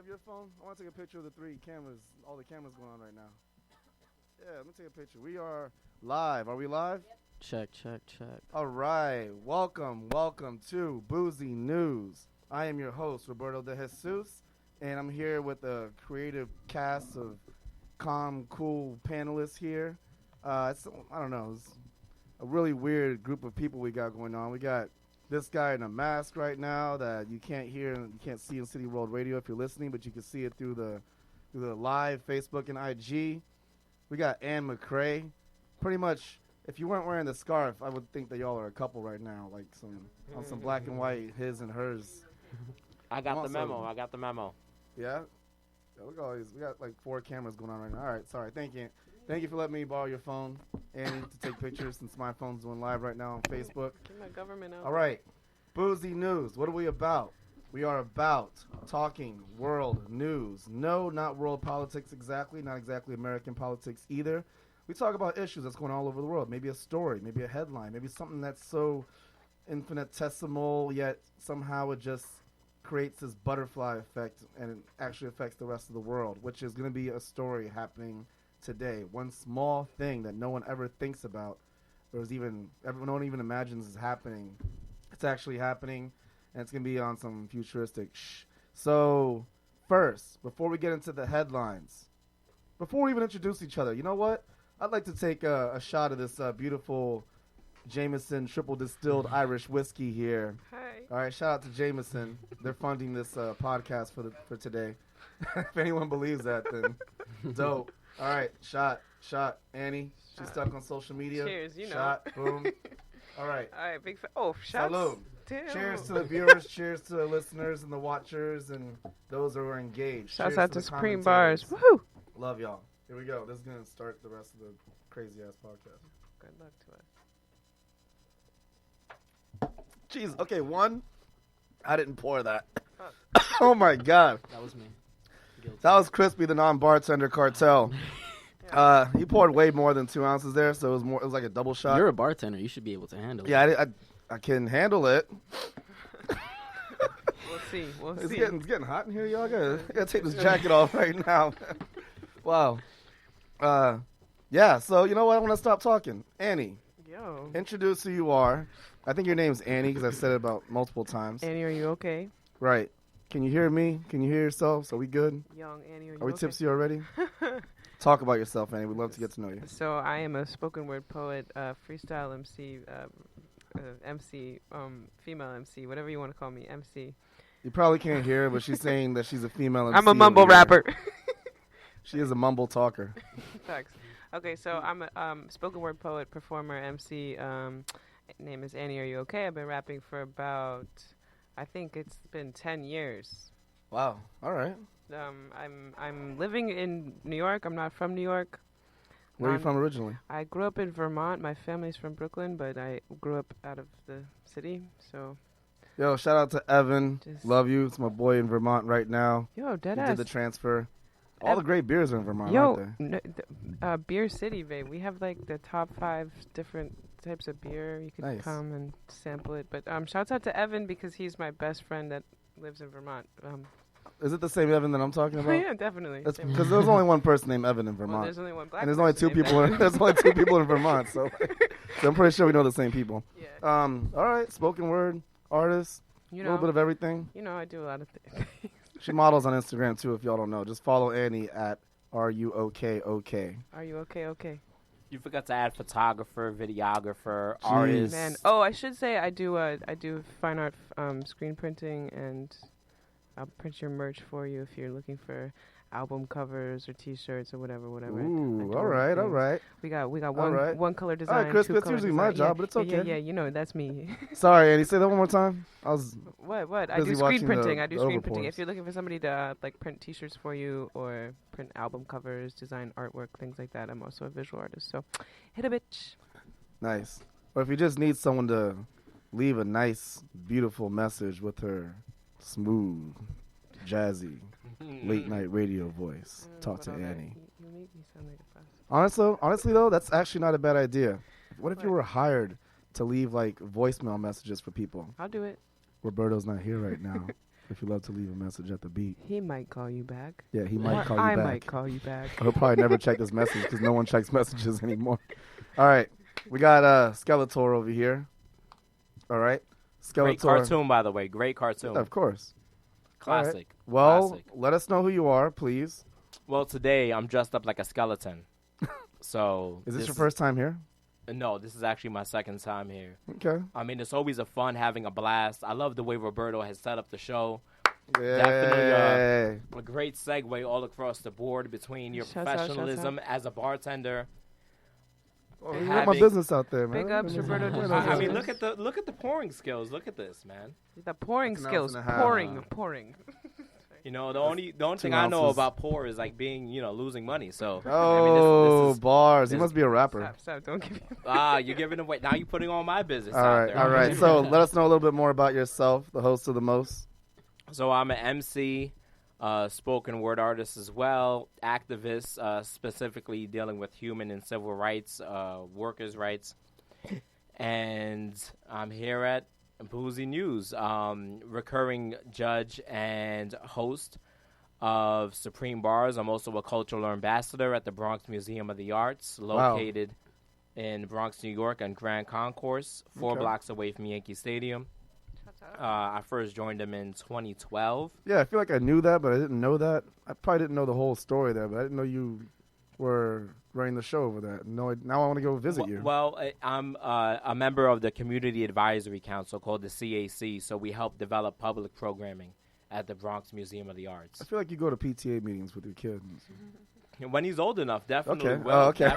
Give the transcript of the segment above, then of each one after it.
have your phone? I want to take a picture of the three cameras, all the cameras going on right now. Yeah, let me take a picture. We are live. Are we live? Check. All right. Welcome to Boozy News. I am your host, Roberto de Jesus, and I'm here with a creative cast of calm, cool panelists here. I don't know. It's a really weird group of people we got going on. We got this guy in a mask right now that you can't hear and you can't see in City World Radio if you're listening, but you can see it through the live Facebook and IG. We got Ann McCrae. Pretty much, if you weren't wearing the scarf, I would think that y'all are a couple right now, like some black and white, his and hers. I got the memo. Yeah? Look at all these. We got like 4 cameras going on right now. All right, sorry. Thank you for letting me borrow your phone, Annie, to take pictures since my phone's doing live right now on Facebook. Get my government out. All right. Boozy News. What are we about? We are about talking world news. No, not world politics exactly. Not exactly American politics either. We talk about issues that's going on all over the world. Maybe a story, maybe a headline, maybe something that's so infinitesimal, yet somehow it just creates this butterfly effect and it actually affects the rest of the world, which is going to be a story happening today. One small thing that no one ever thinks about or no one even imagines is happening. It's actually happening, and it's going to be on some futuristic So, first, before we get into the headlines, before we even introduce each other, you know what? I'd like to take a shot of this beautiful Jameson triple distilled Irish whiskey here. Hi. All right, shout out to Jameson. They're funding this podcast for today. If anyone believes that, then dope. All right, shot. Annie, she's stuck on social media. Cheers, Shot, boom. All right. All right, big shots. Salud. Damn. Cheers to the viewers, cheers to the listeners and the watchers and those who are engaged. Shouts cheers out to the Supreme commentators. Bars. Woohoo! Love y'all. Here we go. This is going to start the rest of the crazy-ass podcast. Good luck to us. Jeez, okay, one, I didn't pour that. Oh, my God. That was me. Guilty. That was Crispy, the non-bartender cartel. He poured way more than 2 ounces there, so it was like a double shot. You're a bartender. You should be able to handle it. Yeah, I can handle it. We'll It's see. getting hot in here, y'all. I gotta take this jacket off right now. Wow. Yeah, so you know what? I want to stop talking. Annie, Yo. introduce who you are. I think your name's Annie because I've said it about multiple times. Annie, are you okay? Right. Can you hear me? Can you hear yourself? Are we good? Young Annie, are you Are we okay? tipsy already? Talk about yourself, Annie. We'd love to get to know you. So I am a spoken word poet, freestyle MC, female MC, whatever you want to call me, MC. You probably can't hear her, but she's saying that she's a female MC. I'm a mumble over here. rapper. She is a mumble talker. Facts. Okay, so I'm a spoken word poet, performer, MC. Name is Annie. Are you okay? I've been rapping for about, I think it's been 10 years. Wow. All right. I'm living in New York. I'm not from New York. Where are you from originally? I grew up in Vermont. My family's from Brooklyn, but I grew up out of the city. So, Yo, shout out to Evan. Just- Love you. It's my boy in Vermont right now. yo, He deadass. did the transfer. All the great beers are in Vermont, Yo, aren't they? Beer City, babe. We have like the top 5 different types of beer. You could Nice. come and sample it. But shouts out to Evan because he's my best friend that lives in Vermont. Is it the same Evan that I'm talking about? Yeah, definitely. That's Same. because there's only one person named Evan in Well, Vermont, there's only one black. and there's only person 2 named people. Evan. There's only 2 people in Vermont, so I'm pretty sure we know the same people. Yeah. All right, spoken word artist, a You little bit know, of everything. I do a lot of things. She models on Instagram too. If y'all don't know, just follow Annie at RUOKOK. Are you okay? Okay. You forgot to add photographer, videographer, artist. Man. Oh, I should say I do fine art screen printing, and I'll print your merch for you if you're looking for album covers or T-shirts or whatever. I Ooh, do all right, all things. right. We got All one right. one color All design. right, Chris, 2 that's color usually my design. job, but it's okay. Yeah, that's me. Sorry, Annie. Say that one more time. I was What? I busy do screen watching printing. the I do screen printing. overpours. If you're looking for somebody to like print T-shirts for you or print album covers, design artwork, things like that, I'm also a visual artist. So, hit a bitch. nice. Or if you just need someone to leave a nice, beautiful message with her smooth, jazzy, late night radio voice, talk to But all that- Annie. You make me sound like a prostitute. Honestly though, that's actually not a bad idea. What if you What? were hired to leave like voicemail messages for people? I'll do it. Roberto's not here right now. if you love to leave a message at the beat. He might call you back. Yeah, he might Or call you I back. might call you back. He'll probably never check his message because no one checks messages anymore. All right. We got Skeletor over here. All right. Skeletor. Great cartoon, by the way. Great cartoon. Of course. Classic. All right. Well, Classic. let us know who you are, please. Well, today I'm dressed up like a skeleton. So Is this your first time here? No, this is actually my second time here. Okay. I mean, it's always a fun, having a blast. I love the way Roberto has set up the show. Yay. Definitely a great segue all across the board between your Shouts out, professionalism as a bartender. Oh, you got my business out there, man. Big ups, Roberto. I mean, look at the pouring skills. Look at this, man. The pouring That's an skills. ounce and a half. Pouring. You know, the only thing 2 I know ounces. about pour is like being, losing money. So Oh, this is, bars. He this- must be a rapper. Stop. Don't give me. you're giving away. Now you're putting all my business All out right. there. All right. So let us know a little bit more about yourself, the host of the most. So I'm an MC, spoken word artist as well, activist, specifically dealing with human and civil rights, workers' rights. And I'm here at Boozy News, recurring judge and host of Supreme Bars. I'm also a cultural ambassador at the Bronx Museum of the Arts, located in Bronx, New York, on Grand Concourse, 4 blocks away from Yankee Stadium. I first joined them in 2012. Yeah, I feel like I knew that, but I didn't know that. I probably didn't know the whole story there, but I didn't know you were running the show over that. No, now I want to go visit you. Well, I'm a member of the Community Advisory Council called the CAC, so we help develop public programming at the Bronx Museum of the Arts. I feel like you go to PTA meetings with your kids. When he's old enough, definitely Okay. will. Oh, okay.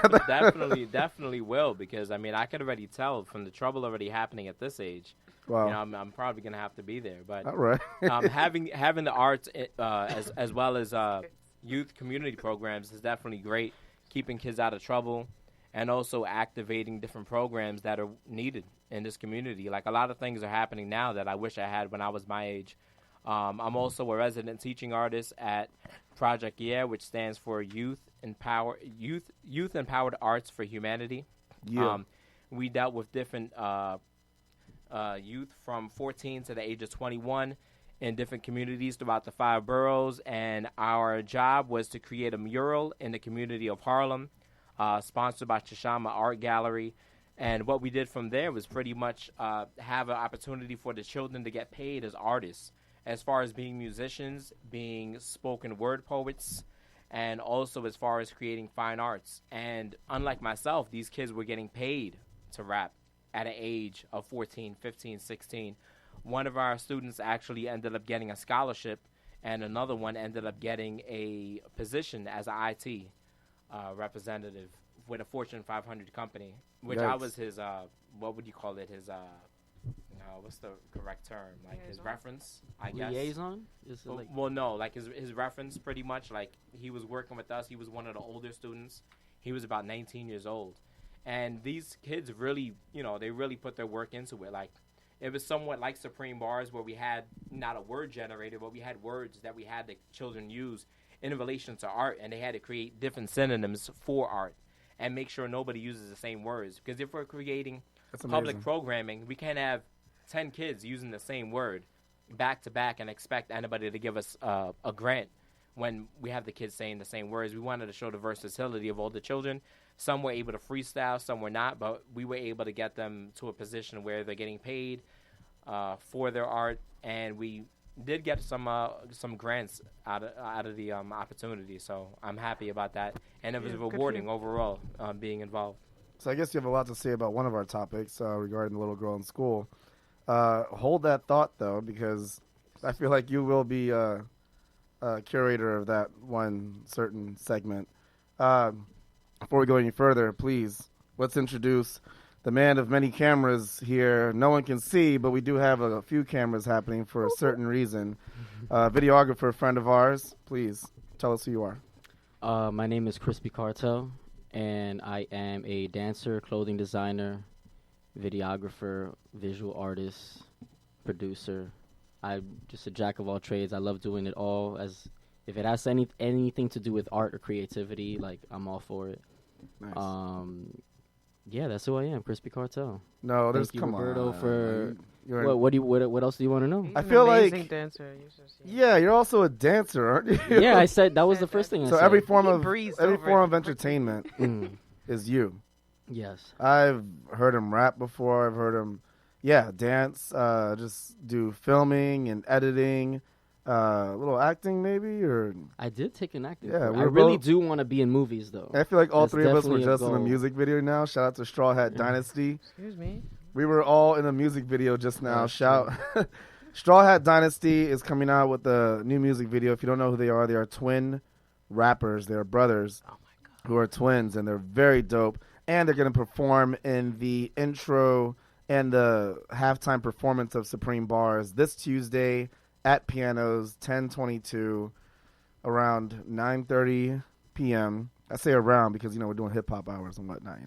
Definitely will, because I mean, I could already tell from the trouble already happening at this age. Wow. You know, I'm probably gonna have to be there, but All right. having the arts as well as youth community programs is definitely great. Keeping kids out of trouble, and also activating different programs that are needed in this community. Like, a lot of things are happening now that I wish I had when I was my age. I'm also a resident teaching artist at Project Yeah, which stands for Youth Empowered Arts for Humanity. Yeah. We dealt with different youth from 14 to the age of 21 in different communities throughout the 5 boroughs, and our job was to create a mural in the community of Harlem, sponsored by Chishama Art Gallery. And what we did from there was pretty much have an opportunity for the children to get paid as artists, as far as being musicians, being spoken word poets, and also as far as creating fine arts. And unlike myself, these kids were getting paid to rap at an age of 14, 15, 16. One of our students actually ended up getting a scholarship, and another one ended up getting a position as an IT representative with a Fortune 500 company, which I Yikes. was his, what would you call it, his, what's the correct term? Like his reference, I guess. Liaison? Is it like Well, no, like his reference pretty much, like he was working with us. He was one of the older students. He was about 19 years old. And these kids really, they really put their work into it. Like, it was somewhat like Supreme Bars, where we had not a word generator, but we had words that we had the children use in relation to art, and they had to create different synonyms for art and make sure nobody uses the same words. Because if we're creating That's public amazing. programming, we can't have 10 kids using the same word back to back and expect anybody to give us a grant when we have the kids saying the same words. We wanted to show the versatility of all the children. Some were able to freestyle, some were not, but we were able to get them to a position where they're getting paid for their art, and we did get some grants out of the opportunity. So I'm happy about that, and it was Yeah, good for rewarding you. overall being involved. So I guess you have a lot to say about one of our topics regarding the little girl in school. Hold that thought, though, because I feel like you will be a curator of that one certain segment. Before we go any further, please, let's introduce the man of many cameras here. No one can see, but we do have a few cameras happening for a certain reason. Videographer, friend of ours, please tell us who you are. My name is Crispy Cartel, and I am a dancer, clothing designer, videographer, visual artist, producer. I'm just a jack of all trades. I love doing it all. As if it has anything to do with art or creativity, like, I'm all for it. Nice. Yeah, that's who I am, Crispy Cartel. No, there's Thank you, come Roberto, on. for You're What else do you want to know? He's I an feel amazing like- dancer. You should see him. yeah, you're also a dancer, aren't you? Yeah, I said that was the first thing I So said. every form He of breezed every over form it. of entertainment Mm, is you. yes. I've heard him rap before. I've heard him, dance. Just do filming and editing, a little acting maybe. Or I did take an acting Yeah, course. we I were really both- do want to be in movies, though. I feel like all That's three of us were definitely a just in a goal. music video now. Shout out to Straw Hat Dynasty. Excuse me. We were all in a music video just now. That's Shout. Straw Hat Dynasty is coming out with a new music video. If you don't know who they are twin rappers. They're brothers who are twins, and they're very dope. And they're going to perform in the intro and the halftime performance of Supreme Bars this Tuesday at Pianos, 10/22, around 9:30 p.m. I say around because, we're doing hip-hop hours and whatnot.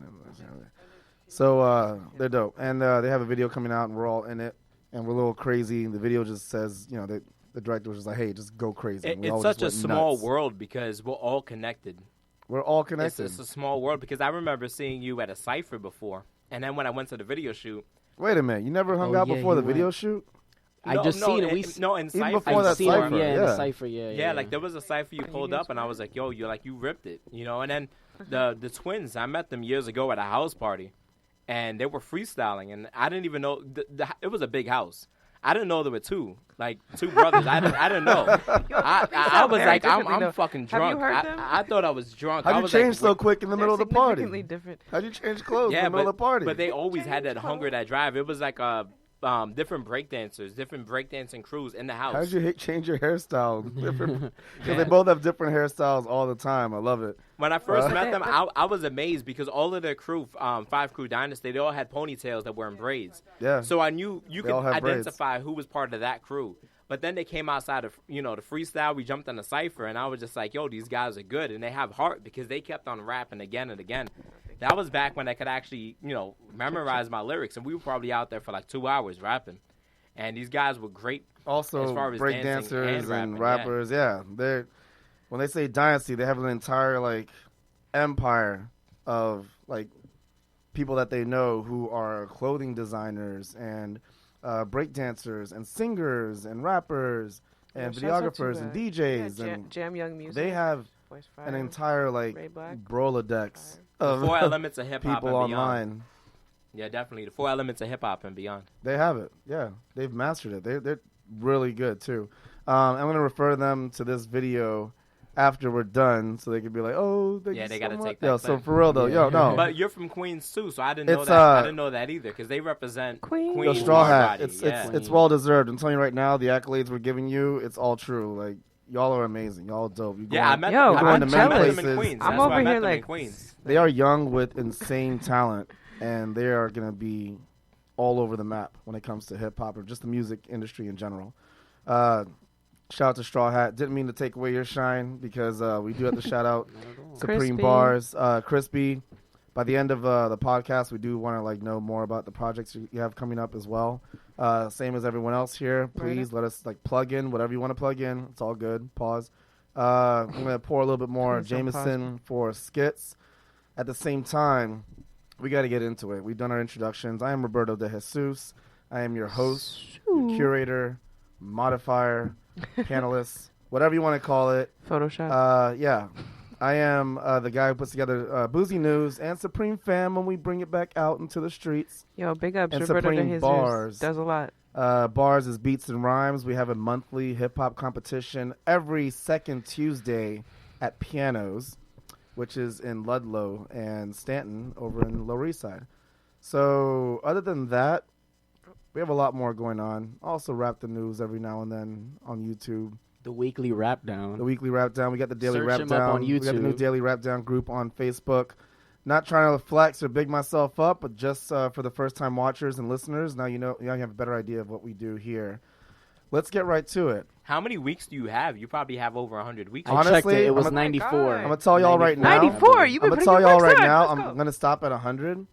So they're dope. And they have a video coming out, and we're all in it. And we're a little crazy. The video just says, the director was just like, hey, just go crazy. And we all It's just such a went small nuts. world because we're all connected. We're all connected. It's a small world because I remember seeing you at a cypher before, and then when I went to the video shoot, Wait a minute. You never hung Oh, out yeah, before the you video went. shoot? I just seen it. in cypher. before that I seen cypher, it, yeah, in yeah. the cypher, Yeah, like there was a cypher you pulled up, and I was like, "Yo, you ripped it," And then the twins, I met them years ago at a house party, and they were freestyling, and I didn't even know it was a big house. I didn't know there were two brothers. I didn't know. I was like, I'm fucking Have you drunk. heard them? I thought I was drunk. How'd I you was change like, so quick in the middle of the party? Significantly different. How'd you change clothes in yeah, the middle of the party? but they always had that Change hunger, that drive. It was like different breakdancers, different breakdancing crews in the house. How'd you change your hairstyle? Because they both have different hairstyles all the time. I love it. When I first met them, I was amazed because all of their crew, Five Crew Dynasty, they all had ponytails that were in braids. Yeah. So I knew you could all have braids. identify who was part of that crew. But then they came outside of, the freestyle. We jumped on the cypher, and I was just like, yo, these guys are good. And they have heart because they kept on rapping again and again. That was back when I could actually, memorize my lyrics. And we were probably out there for like 2 hours rapping. And these guys were great. Also, as far as break dancing dancers and and rapping, rappers. Yeah. They're when they say dynasty, they have an entire empire of people that they know who are clothing designers and break dancers and singers and rappers and Yeah, shouts out to, videographers and DJs and Jam Young Music. they have Voice an Fire, entire Ray Black. Rolodex The of 4 elements of hip-hop people and beyond. online. Yeah, definitely. The 4 elements of hip-hop and beyond. They have it. Yeah, they've mastered it. They're really good too. I'm gonna refer them to this video after we're done, so they can be like, "Oh, thank Yeah, you they so gotta much." take that Yo, so clip. for real though, yo, no, But you're from Queens too, so I didn't know It's, that. I didn't know that either because they represent Queens. yo, Queens. Straw Hat. Hard It's Body, yeah. it's well deserved. I'm telling you right now, the accolades we're giving you, it's all true. Like y'all are amazing. Y'all dope. You Yeah, I going- met Yo, them. I'm I met jealous. them in Queens. I'm That's why over I met here them in like Queens. They are young with insane talent, and they are gonna be all over the map when it comes to hip hop or just the music industry in general. Shout out to Straw Hat. Didn't mean to take away your shine because we do have to shout out Supreme Crispy. Bars, Crispy. By the end of the podcast, we do want to know more about the projects you have coming up as well. Same as everyone else here. Please let us plug in whatever you want to plug in. It's all good. Pause. I'm gonna pour a little bit more Please don't Jameson for skits. At the same time, we got to get into it. We've done our introductions. I am Roberto De Jesus. I am your host, your curator, modifier, panelist, whatever you want to call it. Photoshop. Yeah. I am the guy who puts together Boozy News and Supreme Fam when we bring it back out into the streets. Yo, big ups. and Roberto De Supreme Jesus Bars. does a lot. Bars is Beats and Rhymes. We have a monthly hip-hop competition every second Tuesday at Pianos, which is in Ludlow and Stanton over in the Lower East Side. So other than that, we have a lot more going on. Also rap the news every now and then on YouTube. The weekly rap The down. weekly rap down. We got the daily Search rap him up down. on We got the new YouTube. daily rap down group on Facebook. Not trying to flex or big myself up, but just for the first time watchers and listeners, now you have a better idea of what we do here. Let's get right to it. How many weeks do you have? You probably have over 100 weeks. I Honestly, checked it. It was I'm a- 94. God. I'm gonna tell y'all right now. 94. You've I'm been gonna putting tell your y'all work right in. now. Let's I'm go. gonna stop at 100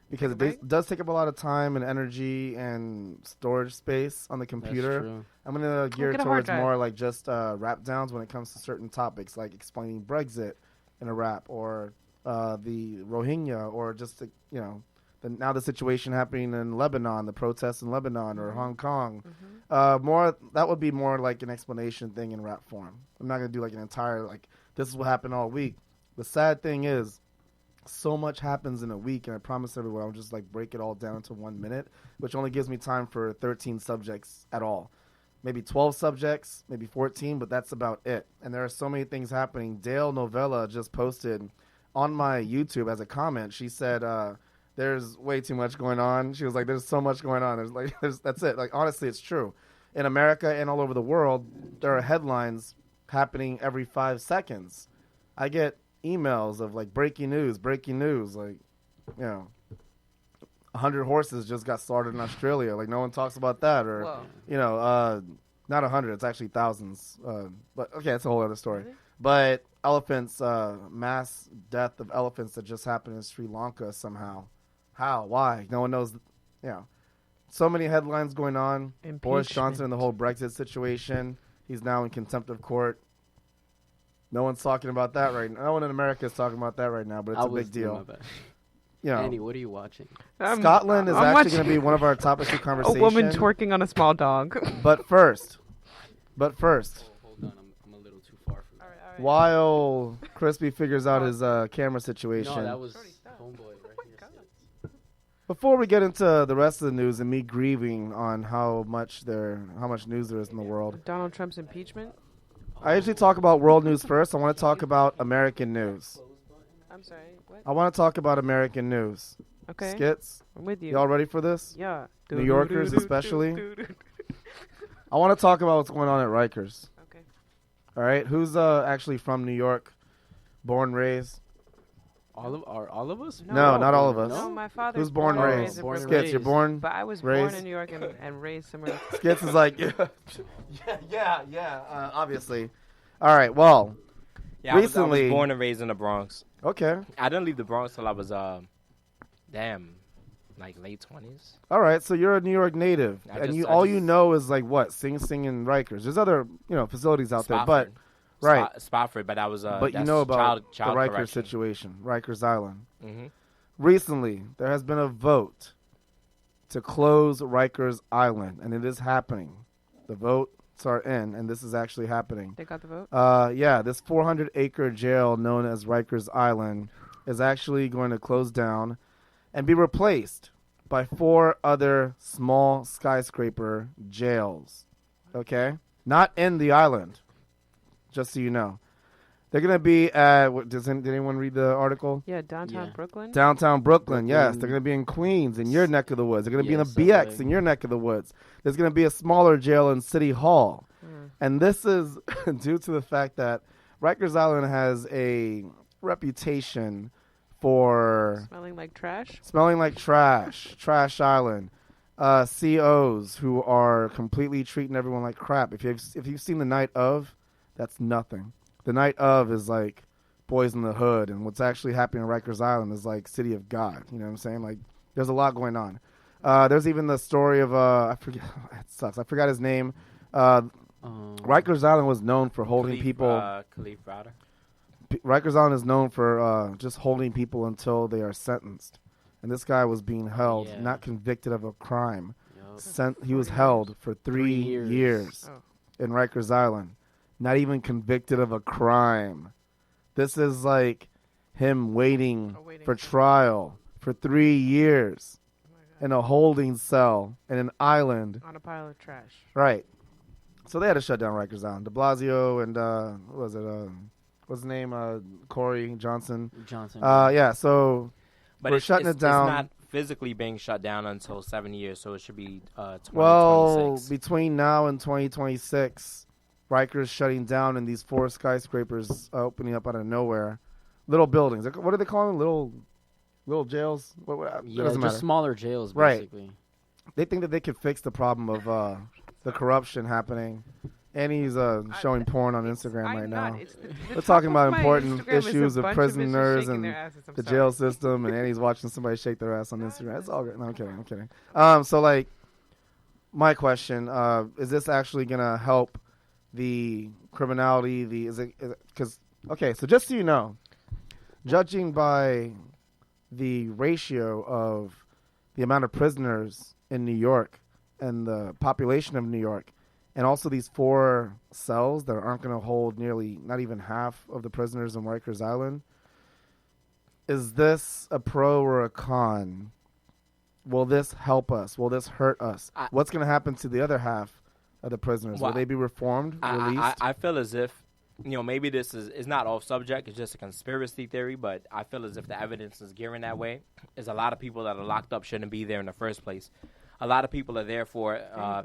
because Take a it does take up a lot of time and energy and storage space on the That's computer. true. I'm gonna gear get a hard towards drive. more like just rap downs when it comes to certain topics, like explaining Brexit in a rap or the Rohingya or just now the situation happening in Lebanon, the protests in Lebanon or Hong Kong. That would be more like an explanation thing in rap form. I'm not gonna do like an entire like this is what happened all week. The sad thing is, so much happens in a week, and I promise everyone I'll just like break it all down to 1 minute, which only gives me time for 13 subjects at all. Maybe 12 subjects, maybe 14, but that's about it. And there are so many things happening. Dale Novella just posted on my YouTube as a comment. She said, there's way too much going on. She was like, there's so much going on. That's it. Like, honestly, it's true. In America and all over the world, there are headlines happening every 5 seconds. I get emails of like breaking news. Like, 100 horses just got slaughtered in Australia. Like, no one talks about that. Or, Whoa. not 100. It's actually thousands. But okay, that's a whole other story. Really? But elephants, mass death of elephants that just happened in Sri Lanka somehow. How? Why? No one knows. So many headlines going on. Boris Johnson and the whole Brexit situation. He's now in contempt of court. No one's talking about that right now. No one in America is talking about that right now, but it's a big deal. Annie, what are you watching? Scotland is actually going to be one of our topics of conversation. A woman twerking on a small dog. But first. Hold on, I'm a little too far from that. All right. While Crispy figures out his camera situation. No, that was homeboy right here. Before we get into the rest of the news and me grieving on how much news there is in the world. Donald Trump's impeachment? I usually talk about world news first. I want to talk about American news. I'm sorry, what? I want to talk about American news. Okay. Skits? I'm with you. Y'all ready for this? Yeah. New Yorkers especially? I want to talk about what's going on at Rikers. Okay. All right? Who's actually from New York? Born, raised? All of us? No, not all of us. No, my father. Who's born, raised? Born and Skits, raised. you're born, But I was raised? born in New York and raised somewhere else. Skits is like, obviously. All right, well, Yeah, I recently, was born and raised in the Bronx. Okay. I didn't leave the Bronx till I was, like late 20s. All right, so you're a New York native, all you know is like what, Sing Sing and Rikers. There's other facilities out there, but right, Spofford, but I was. But you know about child the Rikers correction. situation, Rikers Island. Mm-hmm. Recently, there has been a vote to close Rikers Island, and it is happening. The votes are in, and this is actually happening. They got the vote? Yeah, this 400-acre jail known as Rikers Island is actually going to close down and be replaced by 4 other small skyscraper jails. Okay? Not in the island, just so you know. They're going to be at, did anyone read the article? Yeah, downtown Brooklyn. Downtown Brooklyn, yes. They're going to be in Queens, in your neck of the woods. They're going to be in the BX, in your neck of the woods. There's going to be a smaller jail in City Hall. And this is due to the fact that Rikers Island has a reputation for Smelling like trash? Trash Island. COs who are completely treating everyone like crap. If you've seen The Night Of, that's nothing. The Night Of is like Boys in the Hood, and what's actually happening in Rikers Island is like City of God. You know what I'm saying? Like, there's a lot going on. There's even the story of I forget. It sucks. I forgot his name. Rikers Island was known for holding people. Khalif Browder. Rikers Island is known for just holding people until they are sentenced, and this guy was being held, not convicted of a crime. He was held for 3 years in Rikers Island, not even convicted of a crime. This is like him waiting for trial for 3 years in a holding cell in an island on a pile of trash. Right. So they had to shut down Rikers Island. De Blasio and what was it? What's his name? Corey Johnson. Yeah. So but we're shutting it down. It's not physically being shut down until 7 years, so it should be 2026. Well, between now and 2026, Rikers shutting down and these 4 skyscrapers opening up out of nowhere. Little buildings. What do they call them? Little jails? It doesn't matter. Smaller jails, basically. Right. They think that they could fix the problem of the corruption happening. And he's showing porn on Instagram right now. We're talking about important issues of prisoners and the jail system, and Annie's watching somebody shake their ass on Instagram. It's all good. No, I'm kidding. So, like, my question, is this actually going to help the criminality? So just so you know, judging by the ratio of the amount of prisoners in New York and the population of New York, and also these 4 cells that aren't going to hold nearly not even half of the prisoners in Rikers Island. Is this a pro or a con? Will this help us? Will this hurt us? What's going to happen to the other half of the prisoners? Will they be reformed, released? I feel as if, maybe this is not off subject. It's just a conspiracy theory, but I feel as if the evidence is gearing that way. Is a lot of people that are locked up shouldn't be there in the first place. A lot of people are there for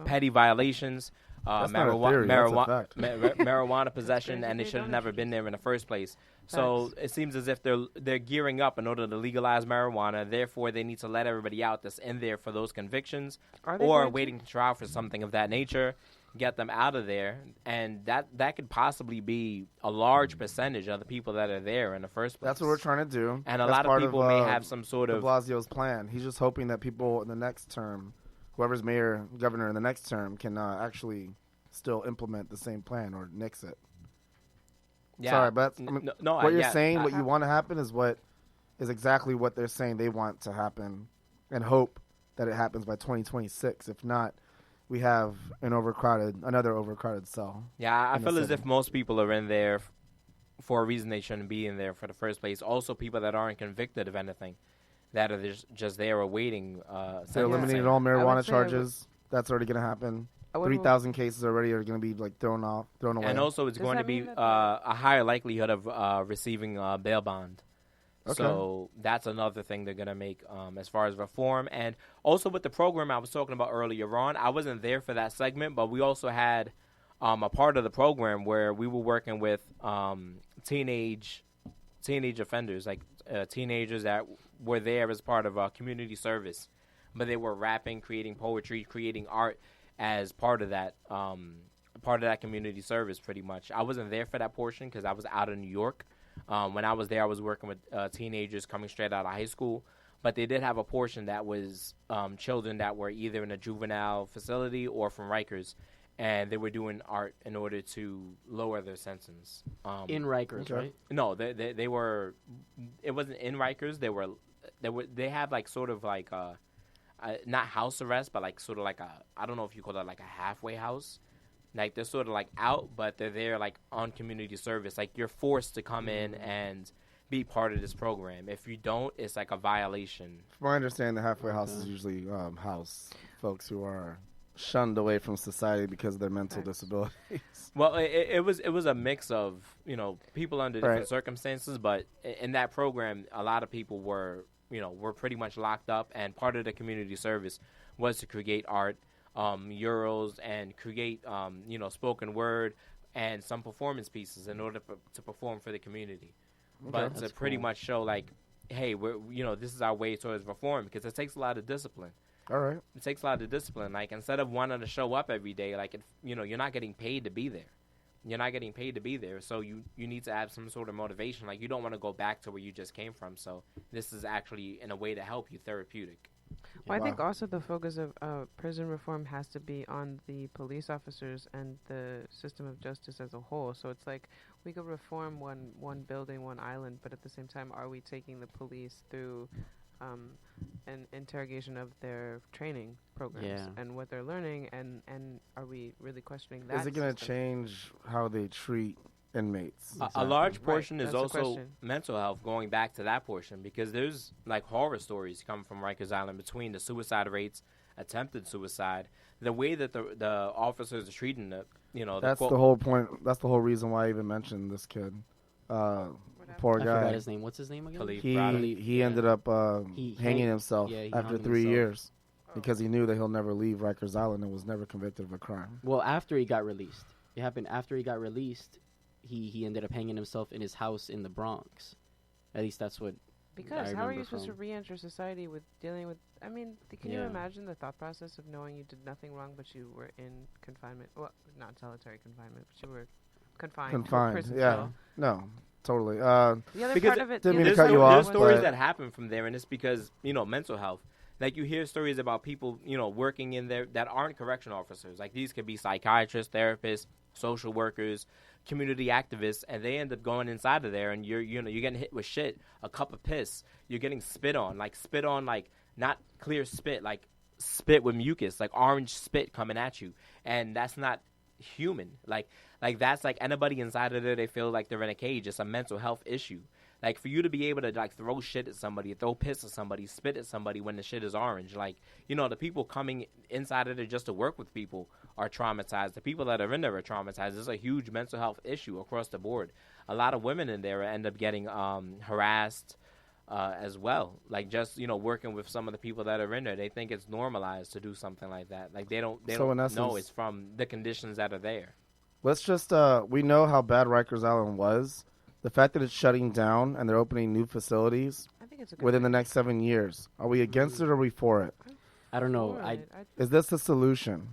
petty violations, marijuana possession, and they should have never been there in the first place. So it seems as if they're gearing up in order to legalize marijuana. Therefore, they need to let everybody out that's in there for those convictions or waiting to trial for something of that nature, get them out of there. And that could possibly be a large percentage of the people that are there in the first place. That's what we're trying to do. And a lot of people may have some sort of... de Blasio's plan. He's just hoping that people in the next term, whoever's mayor, governor in the next term, can actually still implement the same plan or nix it. Yeah. Sorry, but what you're saying, what you want to happen is exactly what they're saying they want to happen, and hope that it happens by 2026. If not, we have another overcrowded cell. Yeah, I feel as if most people are in there for a reason they shouldn't be in there for the first place. Also, people that aren't convicted of anything, that are just there awaiting. They eliminated all marijuana charges. That's already going to happen. 3,000 cases already are going to be thrown away. And also, it's going to be a higher likelihood of receiving bail bond. Okay. So that's another thing they're going to make as far as reform. And also with the program I was talking about earlier on, I wasn't there for that segment, but we also had a part of the program where we were working with teenage offenders, like teenagers that were there as part of community service. But they were rapping, creating poetry, creating art as part of that community service, pretty much. I wasn't there for that portion because I was out of New York. When I was there, I was working with teenagers coming straight out of high school. But they did have a portion that was children that were either in a juvenile facility or from Rikers, and they were doing art in order to lower their sentence. In Rikers, right? No, they were. It wasn't in Rikers. They had sort of not house arrest, but sort of I don't know if you call that a halfway house. They're sort of out, but they're there on community service. You're forced to come in and be part of this program. If you don't, it's a violation. From my understanding, the halfway house is usually house folks who are shunned away from society because of their mental disabilities. Well, it was a mix of people under different circumstances, but in that program, a lot of people were pretty much locked up, and part of the community service was to create art, murals, and create spoken word and some performance pieces in order to perform for the community. Okay, but to pretty much show hey, this is our way towards reform, because it takes a lot of discipline. All right. It takes a lot of discipline. Instead of wanting to show up every day, you're not getting paid to be there. You're not getting paid to be there, so you need to have some sort of motivation. You don't want to go back to where you just came from. So this is actually, in a way, to help you, therapeutic. Well, I think also the focus of prison reform has to be on the police officers and the system of justice as a whole. So it's we could reform one building, one island, but at the same time, are we taking the police through an interrogation of their training programs and what they're learning, and are we really questioning that? Is it going to change how they treat inmates? Exactly. A large portion is also mental health, going back to that portion, because there's horror stories come from Rikers Island between the suicide rates, attempted suicide, the way that the officers are treating that's the whole point. That's the whole reason why I even mentioned this kid. Poor guy. I forgot his name. What's his name again? He ended up hanging himself after 3 years because he knew that he'll never leave Rikers Island and was never convicted of a crime. Well, after he got released. It happened after he got released. He ended up hanging himself in his house in the Bronx. At least that's what. Because how are you supposed to re-enter society with dealing with? I mean, can you imagine the thought process of knowing you did nothing wrong, but you were in confinement? Well, not solitary confinement, but you were confined. To a prison cell. No. Totally. The other part of it, didn't mean to cut you off. There's stories that happen from there, and it's because mental health. You hear stories about people working in there that aren't correction officers. These could be psychiatrists, therapists, social workers, community activists, and they end up going inside of there, and you're getting hit with shit, a cup of piss. You're getting spit on not clear spit, like spit with mucus, like orange spit coming at you, and that's not human. Like that's like anybody inside of there, they feel like they're in a cage. It's a mental health issue. Like for you to be able to like throw shit at somebody, throw piss at somebody, spit at somebody when the shit is orange, like, you know, the people coming inside of there just to work with people are traumatized. The people that are in there are traumatized. It's a huge mental health issue across the board. A lot of women in there end up getting harassed as well. Like just, you know, working with some of the people that are in there, they think it's normalized to do something like that. Like they don't know it's from the conditions that are there. Let's just we know how bad Rikers Island was. The fact that it's shutting down and they're opening new facilities I think it's a good within the thing. next 7 years. Are we against it or are we for it? I don't know. Is this the solution?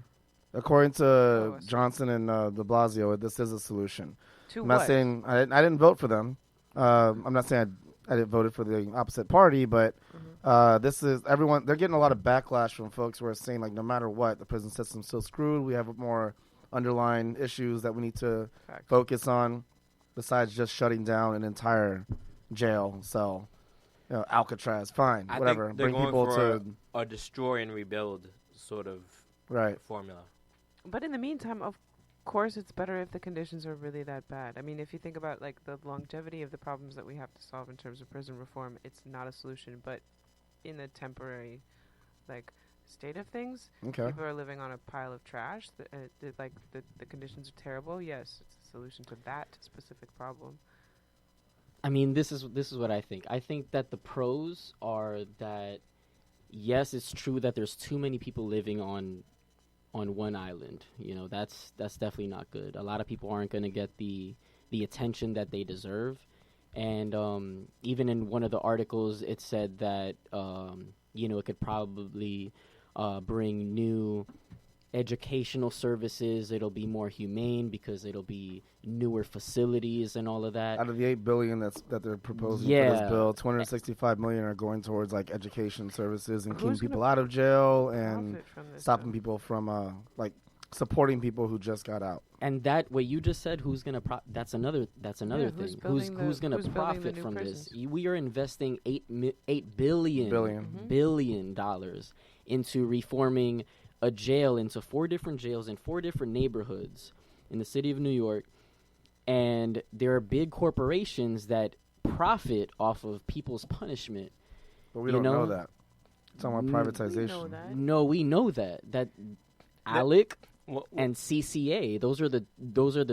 According to Oh, Johnson and de Blasio, this is a solution. to I'm what? not saying I didn't vote for them. I'm not saying I didn't vote for the opposite party, but this is everyone. They're getting a lot of backlash from folks who are saying like, no matter what, the prison system's still screwed. We have more underlying issues that we need to Facts. focus on, besides just shutting down an entire jail cell. You know, Alcatraz, fine, I whatever. think they're Bring going people for to a destroy and rebuild sort of right. formula. But in the meantime, of course, it's better if the conditions are really that bad. I mean, if you think about like the longevity of the problems that we have to solve in terms of prison reform, it's not a solution. But in a temporary, like, state of things, Okay. people are living on a pile of trash. The conditions are terrible. Yes, it's a solution to that specific problem. I mean, this is what I think. I think that the pros are that, yes, it's true that there's too many people living on one island. You know, that's definitely not good. A lot of people aren't going to get the attention that they deserve. And even in one of the articles, it said that, you know, it could probably bring new educational services. It'll be more humane because it'll be newer facilities and all of that. Out of the $8 billion that they're proposing for Yeah. this bill, $265 million are going towards like education services and keeping Who's people gonna out of jail and Profit from this, stopping though? people from like supporting people who just got out. And that what you just said, who's gonna that's another Yeah, thing. who's Who's building who's the- gonna who's building the profit new from prisons? this? We are investing $8 billion Billion. billion dollars into reforming a jail, into 4 different jails in 4 different neighborhoods in the city of New York. And there are big corporations that profit off of people's punishment. But we You don't know know? that. It's talking about Mm, privatization. We know that. No, we know that ALEC Well, and CCA, those are the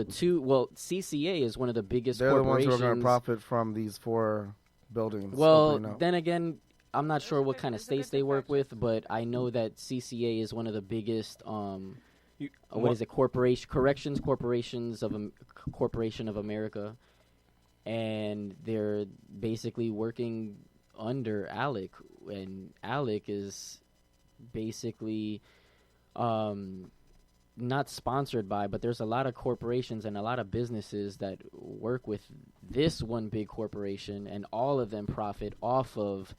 two. Well, CCA is one of the biggest They're the ones corporations. who are going to profit from these 4 buildings. Well, opening up. then again, I'm not sure what kind of it's a good states they work deflection. with, but I know that CCA is one of the biggest. you- What is it? Corrections Corporations of Corporation of America, and they're basically working under ALEC, and ALEC is basically not sponsored by, but there's a lot of corporations and a lot of businesses that work with this one big corporation, and all of them profit off of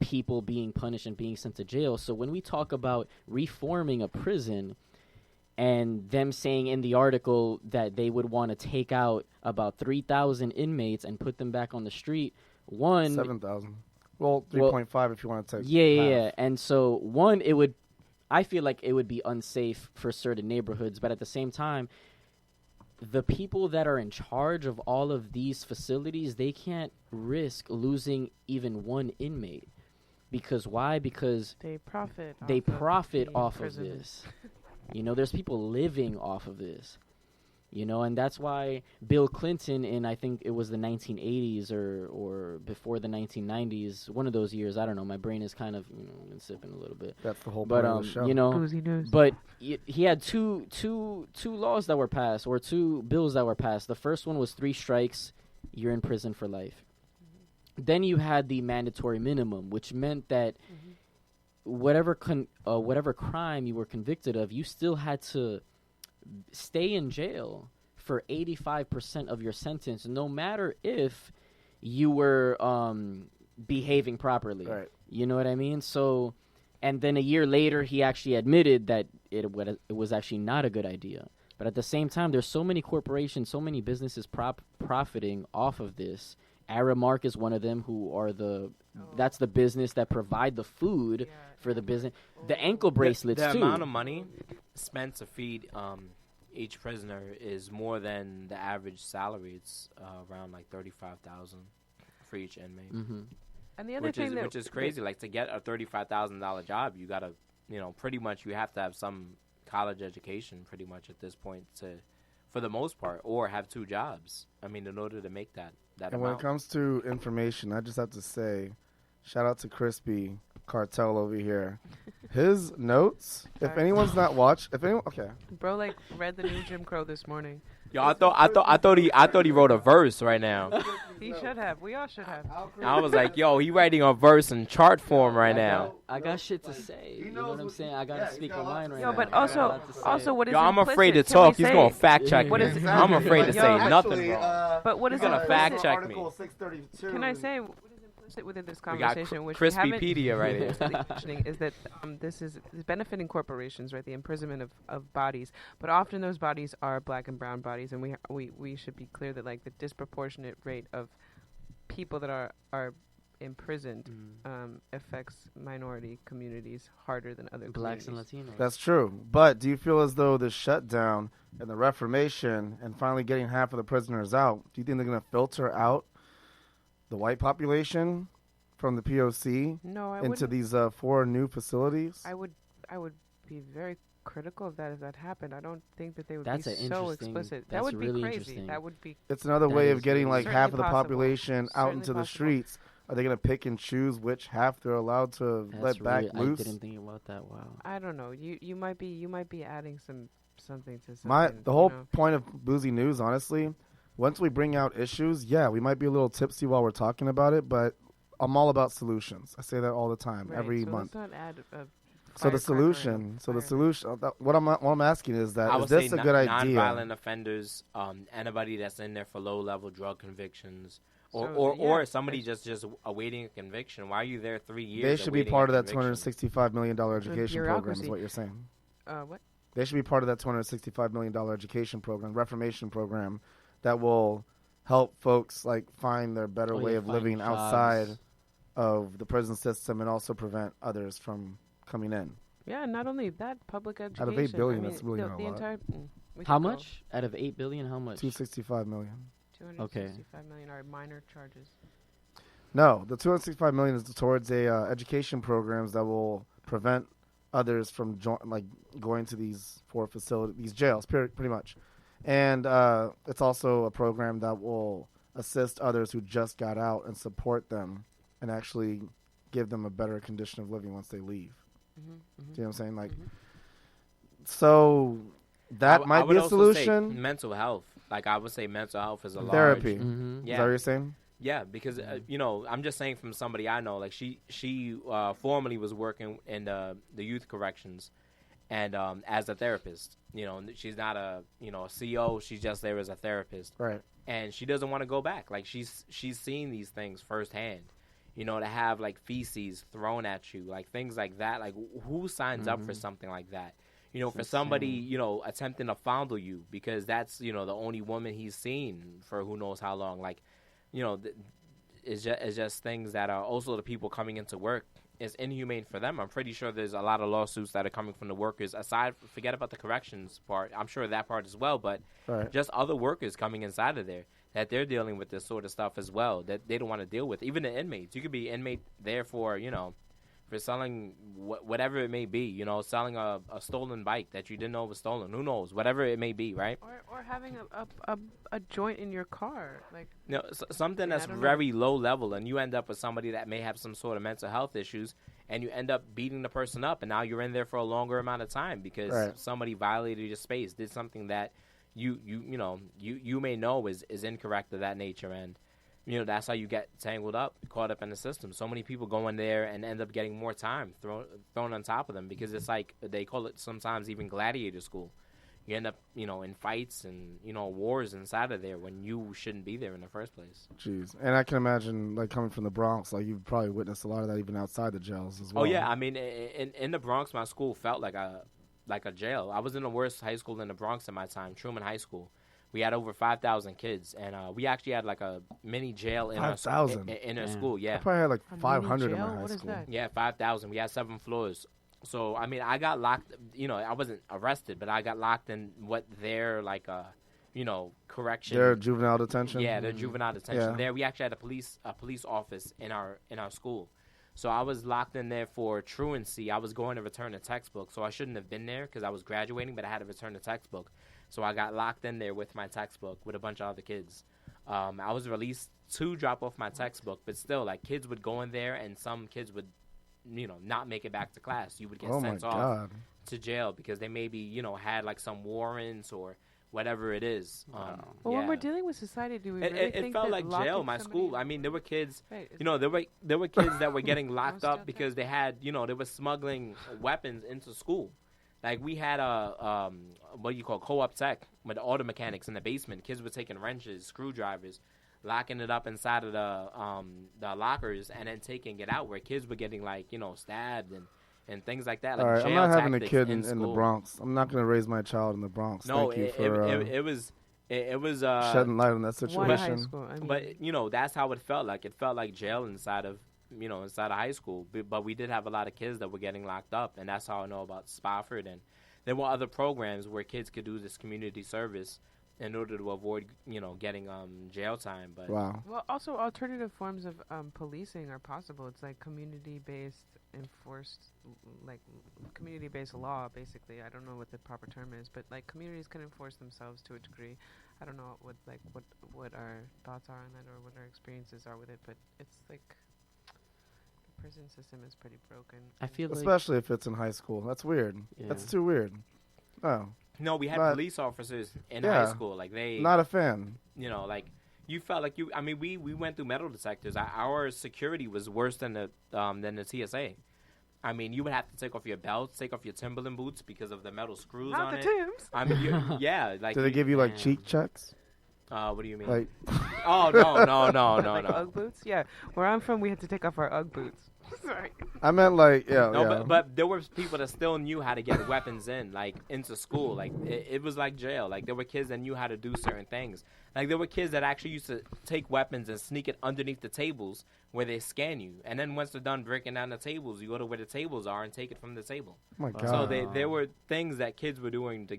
people being punished and being sent to jail. So when we talk about reforming a prison and them saying in the article that they would want to take out about 3,000 inmates and put them back on the street, 7,000. Well, 3.5 if you want to take yeah. half. And so I feel like it would be unsafe for certain neighborhoods, but at the same time, the people that are in charge of all of these facilities, they can't risk losing even one inmate. Because why? Because They profit. they off of profit the off of prison. this. You know, there's people living off of this. You know, and that's why Bill Clinton in, I think it was the 1980s or before the 1990s, one of those years, I don't know, my brain is kind of, you know, been sipping a little bit. That's the whole But, point of the show. you know, Boozy news. but he had two laws that were passed, or 2 bills that were passed. The first one was 3 strikes, you're in prison for life. Then you had the mandatory minimum, which meant that whatever crime you were convicted of, you still had to stay in jail for 85% of your sentence, no matter if you were behaving properly. Right. You know what I mean? So, and then a year later, he actually admitted that it was actually not a good idea. But at the same time, there's so many corporations, so many businesses profiting off of this. Aramark is one of them who are that's the business that provide the food for the business. The ankle bracelets the too. amount of money spent to feed each prisoner is more than the average salary. It's around like $35,000 for each inmate. Mm-hmm. And the other Which is crazy. Like, to get a $35,000 job, you gotta, pretty much you have to have some college education, pretty much at this point, for the most part, or have 2 jobs. I mean, in order to make that And amount. when it comes to information, I just have to say, shout out to Crispy Cartel over here. His notes. If anyone's not watched, okay. Bro, like, read the new Jim Crow this morning. Yo, I thought he wrote a verse right now. He should have. We all should have. I was like, yo, he writing a verse in chart form right now. I got shit to say. You know what I'm saying? I gotta speak my mind right Yo, now. but I got a lot to say. also, what is Yo, I'm implicit? afraid to Can talk. we He's say gonna it? fact check What me. is- I'm afraid to Yo, say nothing actually, wrong. But what is He's gonna implicit? fact check me. Article 632. Can I say what is implicit within this We got conversation, which we haven't Crispypedia right here. mentioning, is that this is benefiting corporations, right? The imprisonment of bodies, but often those bodies are black and brown bodies, and we should be clear that, like, the disproportionate rate of people that are imprisoned affects minority communities harder than other Blacks and communities. Latinos. That's true. But do you feel as though the shutdown and the reformation and finally getting half of the prisoners out, do you think they're going to filter out the white population from the POC No, I into wouldn't. these 4 new facilities? I would be very critical of that if that happened. I don't think that they would That's be an so interesting- explicit. That that's would be really crazy. interesting. That would be It's another That way of is getting like certainly half of the possible. population out Certainly into the possible. streets. Are they going to pick and choose which half they're allowed to let back I loose? didn't think about that. Wow. I don't know. You might be adding something to something. The whole you know? point of Boozy News, honestly, once we bring out issues, yeah, we might be a little tipsy while we're talking about it, but I'm all about solutions. I say that all the time, Right, every so month. Let's not add So the firecracker and solution, fire. what I'm asking is that I is would say this a good idea? non-violent offenders, anybody that's in there for low-level drug convictions, So, or yeah, somebody just awaiting a conviction. Why are you there 3 years? They should be awaiting part a of that conviction? $265 million education program, is bureaucracy. what you're saying. What? They should be part of that $265 million education program, reformation program, that will help folks like find their better way of find living jobs. outside of the prison system and also prevent others from coming in. Yeah, not only that, public education. Out of $8 billion, I mean, that's really the, not a the lot. entire. We How could go much out of 8 billion? How much? $265 million. 265 million are minor charges. No, the $265 million is towards education programs that will prevent others from going to these 4 facilities, these jails, pretty much. And it's also a program that will assist others who just got out and support them and actually give them a better condition of living once they leave. Mm-hmm, Do you know what I'm saying? Like, so that I might be would a also say solution. mental health. Like, I would say mental health is a Therapy. large. Mm-hmm. Is that what you're saying? Yeah, because I'm just saying from somebody I know. Like, she formerly was working in the youth corrections, and as a therapist. She's not a CEO. She's just there as a therapist, Right. and she doesn't want to go back. Like, she's seen these things firsthand. To have like feces thrown at you, like things like that. Like, who signs up for something like that? For somebody, attempting to fondle you because that's, the only woman he's seen for who knows how long. Like, it's just things that are also the people coming into work. It's inhumane for them. I'm pretty sure there's a lot of lawsuits that are coming from the workers. Forget about the corrections part. I'm sure that part as well, but Right. just other workers coming inside of there that they're dealing with this sort of stuff as well that they don't want to deal with. Even the inmates. You could be inmate there for, for selling whatever it may be, selling a stolen bike that you didn't know was stolen. Who knows? Whatever it may be, right? Or having a joint in your car, like Something Yeah, that's I don't know. very low level, and you end up with somebody that may have some sort of mental health issues, and you end up beating the person up, and now you're in there for a longer amount of time because Right. somebody violated your space, did something that you may know is incorrect of that nature, and that's how you get tangled up, caught up in the system. So many people go in there and end up getting more time thrown on top of them because it's like they call it sometimes even gladiator school. You end up, in fights and, wars inside of there when you shouldn't be there in the first place. Jeez. And I can imagine, like, coming from the Bronx, like, you've probably witnessed a lot of that even outside the jails as well. Oh, yeah. I mean, in the Bronx, my school felt like a jail. I was in the worst high school in the Bronx at my time, Truman High School. We had over 5,000 kids, and we actually had like a mini jail in our 5,000? in our Yeah. school. I Yeah, probably had like A mini 500 in jail? my high What is school. that? yeah, 5,000. We had 7 floors. So I mean, I got locked. You know, I wasn't arrested, but I got locked in what their like correction. Their juvenile detention. Yeah, the juvenile detention. Yeah. There, we actually had a police office in our school. So I was locked in there for truancy. I was going to return a textbook, so I shouldn't have been there because I was graduating, but I had to return the textbook. So I got locked in there with my textbook with a bunch of other kids. I was released to drop off my textbook, but still, like, kids would go in there, and some kids would, not make it back to class. You would get Oh my sent off God. to jail because they maybe, had like some warrants or whatever it is. Well, when we're dealing with society, do we really It think felt that like locking jail. My somebody school. in- I mean, there were kids. Right, is There were kids that were getting locked still up because they had, they were smuggling weapons into school. Like we had a what you call co-op tech with auto mechanics in the basement. Kids were taking wrenches, screwdrivers, locking it up inside of the lockers, and then taking it out. Where kids were getting like stabbed and things like that. Like All right, I'm jail not having a tactics kid in the school. Bronx. I'm not going to raise my child in the Bronx. No, Thank you it for was shedding light on that one high situation. school. I mean, But that's how it felt like. It felt like jail inside of high school. But we did have a lot of kids that were getting locked up, and that's how I know about Spofford. And there were other programs where kids could do this community service in order to avoid getting jail time. But Wow. well, also alternative forms of policing are possible. It's like community-based enforced, like community-based law. Basically, I don't know what the proper term is, but like communities can enforce themselves to a degree. I don't know what our thoughts are on that or what our experiences are with it, but it's like the prison system is pretty broken. I feel like Especially if it's in high school. That's weird. Yeah. That's too weird. Oh, no, we had But- police officers in Yeah. high school. Like they, not a fan. like you felt like you. I mean, we went through metal detectors. Our security was worse than the TSA. I mean, you would have to take off your belts, take off your Timberland boots because of the metal screws Not on the it. Timbs. I mean, yeah, like Do they give you like Damn. cheek checks? what do you mean? Like, Oh no, Like no. Ugg boots. Yeah, where I'm from, we had to take off our Ugg boots. Sorry. I meant like, yeah, No, yeah. but there were people that still knew how to get weapons in, like into school. Like it was like jail. Like there were kids that knew how to do certain things. Like there were kids that actually used to take weapons and sneak it underneath the tables where they scan you. And then once they're done breaking down the tables, you go to where the tables are and take it from the table. Oh my God. So there were things that kids were doing to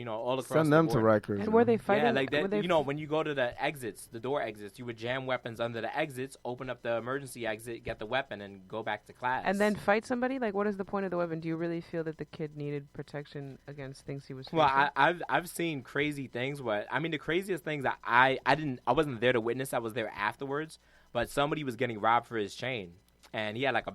all across Send the them board. to Rikers. And were they fighting? Yeah, like were that. they When you go to the exits, the door exits, you would jam weapons under the exits, open up the emergency exit, get the weapon, and go back to class. and then fight somebody? Like, what is the point of the weapon? Do you really feel that the kid needed protection against things he was facing? Well, I've seen crazy things. The craziest things that I wasn't there to witness. I was there afterwards. But somebody was getting robbed for his chain, and he had like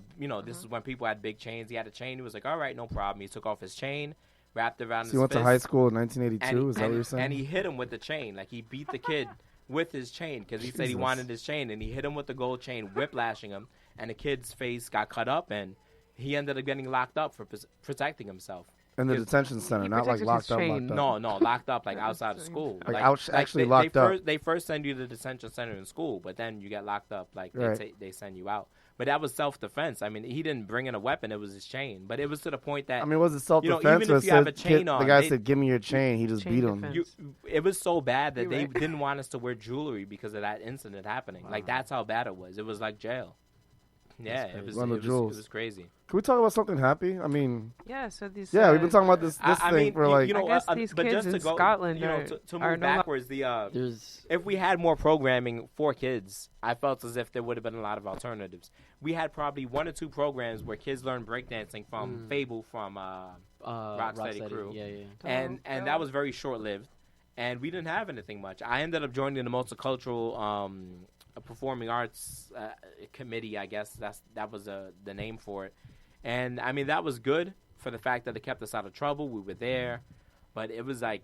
this is when people had big chains. He had a chain. He was like, all right, no problem. He took off his chain, wrapped it around So his you went fist, to high school in 1982? Is that what you're saying? and he hit him with the chain. Like he beat the kid with his chain because he said he Jesus. wanted his chain, and he hit him with the gold chain, whiplashing him, and the kid's face got cut up, and he ended up getting locked up for protecting himself. In the Because detention center, he not like protected locked his up, chain. locked up. No, locked up, like Yeah, outside of that's school. Like actually locked up. They first send you to the detention center in school, but then you get locked up. Like Right. they send you out. But that was self-defense. I mean, he didn't bring in a weapon. It was his chain. But it was to the point that I mean, was it self-defense? even or if you have a said, chain the on, guy they- said, "Give me your chain." He just Chain beat him. defense. it was so bad that You're they right. didn't want us to wear jewelry because of that incident happening. Like that's how bad it was. It was like jail. Yeah, That's it was. crazy. Run the It jewels. was crazy. Can we talk about something happy? I mean, Yeah, so these. yeah, we've been talking about this I thing mean, for like. I guess these but kids just to in go, Scotland to are move no lo- backwards, there's if we had more programming for kids, I felt as if there would have been a lot of alternatives. We had probably 1 or 2 programs where kids learned breakdancing from Fable, from Rocksteady Crew. Yeah. and that was very short-lived, and we didn't have anything much. I ended up joining the multicultural performing arts committee, I guess that was the name for it. And I mean, that was good for the fact that it kept us out of trouble. We were there, but it was like,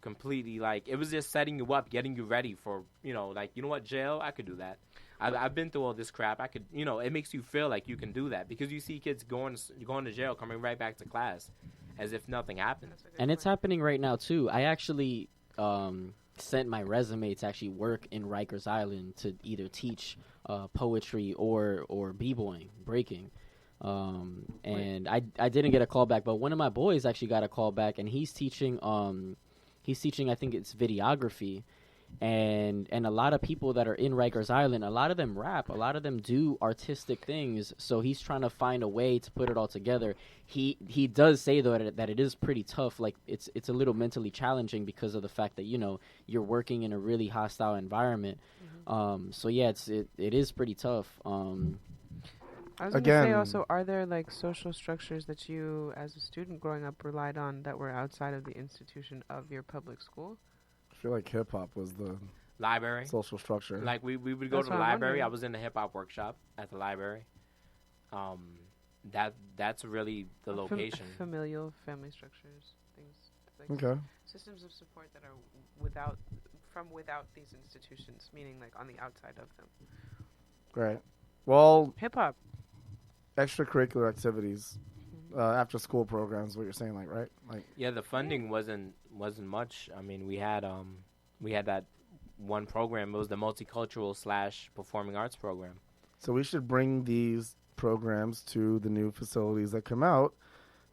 completely like, it was just setting you up, getting you ready for, jail, I could do that. I've been through all this crap. I could, it makes you feel like you can do that because you see kids going to jail, coming right back to class as if nothing happened. And it's happening right now too. I actually sent my resume to actually work in Rikers Island to either teach poetry or b-boying, breaking. And I didn't get a call back, but one of my boys actually got a call back, and he's teaching He's teaching, I think it's videography. And a lot of people that are in Rikers Island, a lot of them rap, a lot of them do artistic things. So he's trying to find a way to put it all together. He does say though that it is pretty tough. Like it's a little mentally challenging because of the fact that you're working in a really hostile environment. So yeah, it is pretty tough. I was going to say also, are there like social structures that you, as a student growing up, relied on that were outside of the institution of your public school? I feel like hip hop was the library social structure. Like we would go to the library. I was in the hip hop workshop at the library. That's really the location. Familial family structures, things like systems of support that are without these institutions, meaning like on the outside of them. Right. Well, hip hop, extracurricular activities, after school programs. What you're saying, like, right? Like, yeah, the funding wasn't much. I mean, we had that one program. It was the multicultural / performing arts program. So we should bring these programs to the new facilities that come out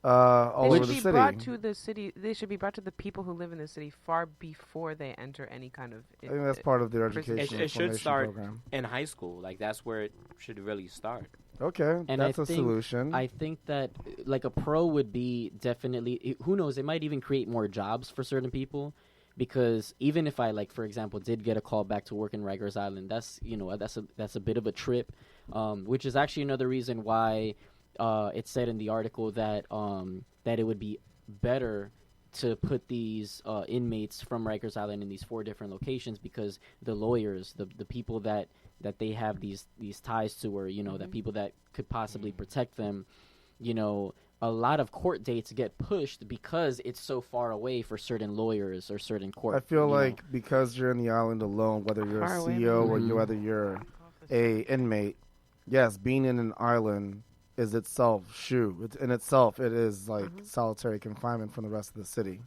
all over the city. They should be brought to the city. They should be brought to the people who live in the city far before they enter any kind of. I think that's part of their education. It should start program. In high school. Like that's where it should really start. Okay, and that's a solution. I think that like a pro would be definitely. Who knows? It might even create more jobs for certain people, because even if I, like, for example, did get a call back to work in Rikers Island, that's that's a bit of a trip, which is actually another reason why it said in the article that that it would be better to put these inmates from Rikers Island in these 4 different locations, because the lawyers, the people that they have these ties to, or the people that could possibly protect them, a lot of court dates get pushed because it's so far away for certain lawyers or certain court. I feel like because you're in the island alone, whether you're a CEO or whether you're a inmate, yes, being in an island is itself it is like solitary confinement from the rest of the city.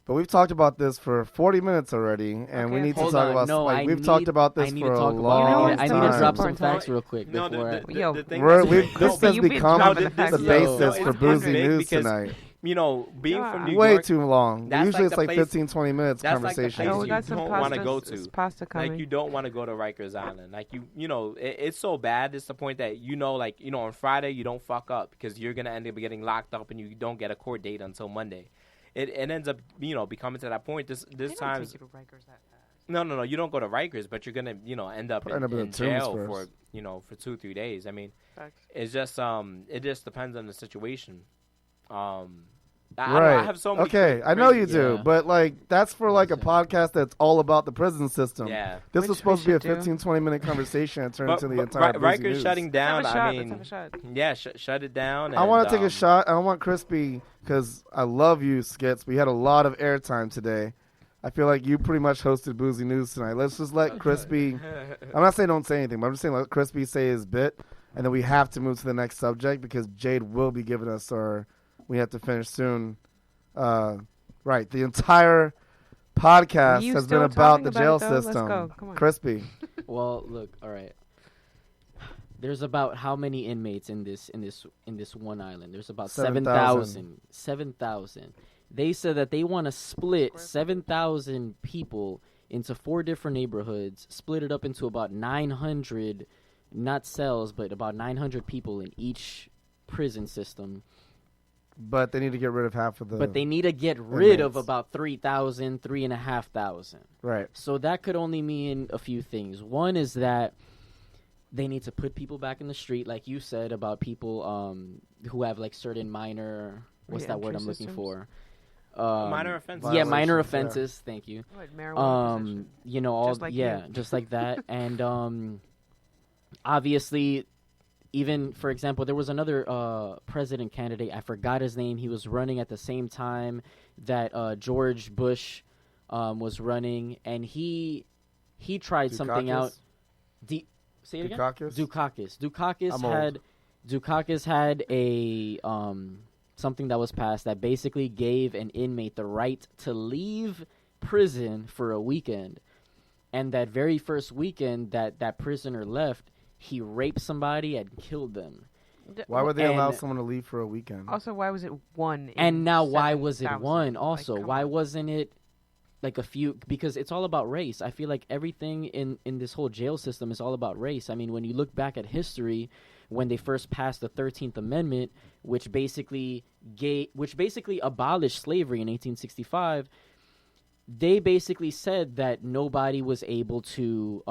But we've talked about this for 40 minutes already, and we need to talk about. No, we've talked about this for a long time. I need to drop some facts real quick. No, this has become the basis for Boozy News tonight. Being from New York, way too long. Usually like it's like 15, 20 minutes that's conversation. Like the place you don't want to go to. Pasta coming. Like you don't want to go to Rikers Island. Like it's so bad. It's the point that on Friday you don't fuck up because you're gonna end up getting locked up and you don't get a court date until Monday. It ends up becoming to that point. This time. Take you to Rikers that fast. No. You don't go to Rikers, but you're gonna end up in jail for for 2-3 days. I mean, it's just it just depends on the situation. I have so many. Okay, I know you do, but like that's for like a podcast that's all about the prison system. Yeah, this was supposed to be a 15-20 minute conversation and turn into the entire Rikers shutting down. Let's have a shot. Shut it down. I want to take a shot. I want Crispy, because I love you, Skits. We had a lot of airtime today. I feel like you pretty much hosted Boozy News tonight. Let's just let Crispy. I'm not saying don't say anything, but I'm just saying let Crispy say his bit, and then we have to move to the next subject because Jade will be giving us our. We have to finish soon. Right. The entire podcast has been about the jail system. Let's go. Come on. Crispy. Well, look. All right. There's about how many inmates in this one island? There's about 7,000. 7,000. They said that they want to split 7,000 people into 4 different neighborhoods, split it up into about 900, not cells, but about 900 people in each prison system. But they need to get rid of half of the. But they need to get rid of about 3,000, 3,500. Right. So that could only mean a few things. One is that they need to put people back in the street, like you said about people who have like certain minor. What's that word I'm looking for? Minor offenses. Yeah, minor offenses. Yeah. Thank you. Like marijuana possession. All just like just like that, and obviously. Even, for example, there was another president candidate. I forgot his name. He was running at the same time that George Bush was running, and he tried something out. Say it again. Dukakis. Dukakis had a something that was passed that basically gave an inmate the right to leave prison for a weekend, and that very first weekend that prisoner left. He raped somebody and killed them. Why would they allow And- someone to leave for a weekend? Also, why was it one? And in now, why was it 7,000? one? Also, Like, come why on. wasn't it like a few? Because it's all about race. I feel like everything in this whole jail system is all about race. I mean, when you look back at history, when they first passed the 13th Amendment, which basically abolished slavery in 1865, they basically said that nobody was able to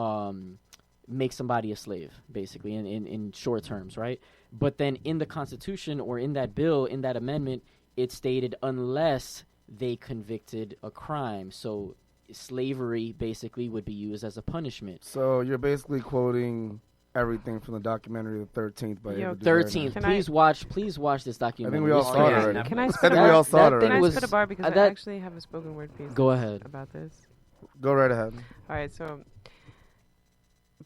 make somebody a slave, basically, in short terms, right? But then in the Constitution or in that bill, in that amendment, it stated unless they convicted a crime. So slavery basically would be used as a punishment. So you're basically quoting everything from the documentary The 13th by Yo, Ava DuVernay. 13th. Can Please watch this documentary. we all It's saw it crazy. already. Can I I spit think a we bar? all saw it That thing already. Can I was- spit a bar because I that- actually have a spoken word piece. Go ahead. About this. Go right ahead. All right, so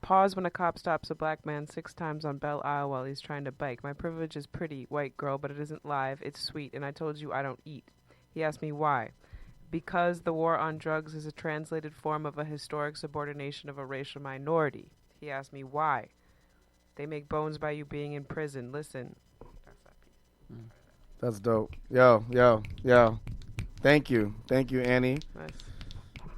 pause when a cop stops a black man 6 times on Belle Isle while he's trying to bike. My privilege is pretty, white girl, but it isn't live. It's sweet, and I told you I don't eat. He asked me why. Because the war on drugs is a translated form of a historic subordination of a racial minority. He asked me why. They make bones by you being in prison. Listen. That's that piece. That's dope. Yo. Thank you, Annie. Nice.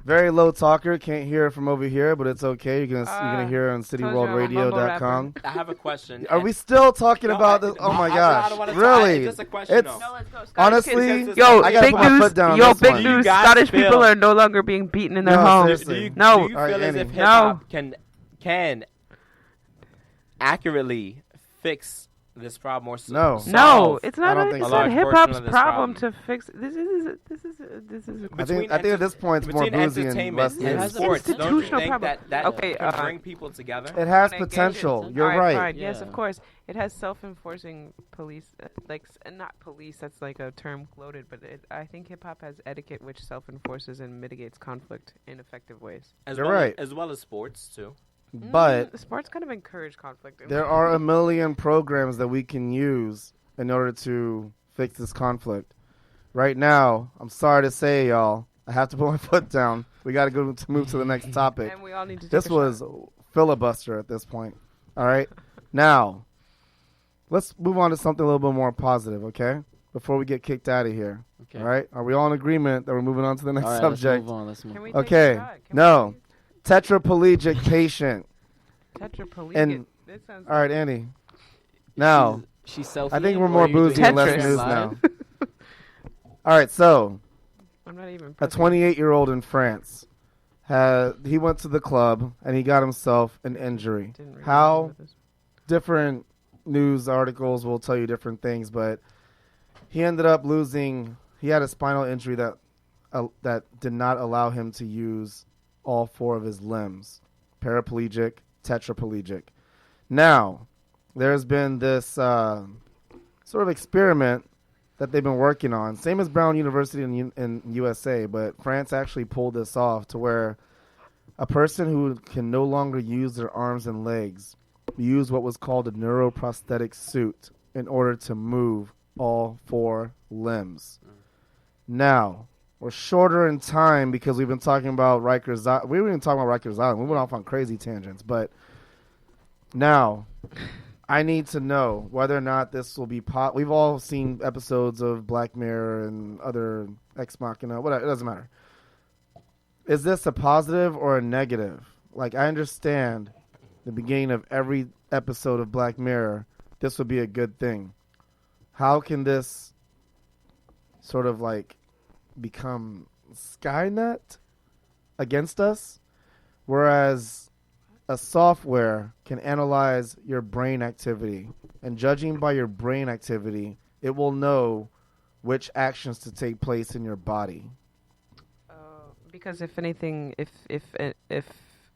Very low talker. Can't hear it from over here, but it's okay. You're gonna hear it on told you I'm a mumble cityworldradio.com. I have a question. Are we still talking No, about I- this? Oh my I gosh! don't wanna Really? it's just a question, It's though. Let's go. honestly. kids. Yo, I gotta big put my news. foot down on Yo, this big one. news. guys Scottish feel- people are no longer being beaten in their No, homes. seriously. Do you No. feel All right, as Annie. if hip hop No. can accurately fix this problem or No. solve No, it's I not. don't It's think so. not A large hip portion hop's of this problem problem. to fix. This is. I think at this point it's more between Boozy and entertainment less and It news. has a sports, don't you institutional think problem. that Okay, can bring people together? It has Wanna engage potential. it. You're All right. Fine. Yes, Yeah. of course. It has self-enforcing police, and not police. That's like a term loaded, but I think hip hop has etiquette which self-enforces and mitigates conflict in effective ways. You're right. As well as sports too. But Sports kind of encourage conflict. there are a million programs that we can use in order to fix this conflict. Right now, I'm sorry to say, y'all, I have to put my foot down. We got to move to the next topic. and we all need to. This take a was shot. filibuster at this point. All right. Now, let's move on to something a little bit more positive, okay? Before we get kicked out of here. Okay. All right. Are we all in agreement that we're moving on to the next All right, subject? Let's move on. Let's move Can on. we take Okay. a shot? Can No. Tetraplegic patient. Tetraplegic. And- That sounds. All right, Annie. Now, She's selfie. I think we're more Boozy and less Tetris. news now. All right, so I'm not even. a pressing- 28-year-old in France he went to the club and he got himself an injury. Didn't really How remember this. different news articles will tell you different things, but he ended up losing. He had a spinal injury that did not allow him to use all 4 of his limbs. Paraplegic, tetraplegic. Now, there's been this sort of experiment that they've been working on. Same as Brown University in USA, but France actually pulled this off to where a person who can no longer use their arms and legs used what was called a neuroprosthetic suit in order to move all 4 limbs. Now, we're shorter in time because we've been talking about Rikers Island. We weren't even talking about Rikers Island. We went off on crazy tangents, but now I need to know whether or not this will be we've all seen episodes of Black Mirror and other Ex Machina, whatever, it doesn't matter. Is this a positive or a negative? Like, I understand the beginning of every episode of Black Mirror, this would be a good thing. How can this sort of like become Skynet against us? Whereas a software can analyze your brain activity, and judging by your brain activity, it will know which actions to take place in your body. Because if anything, if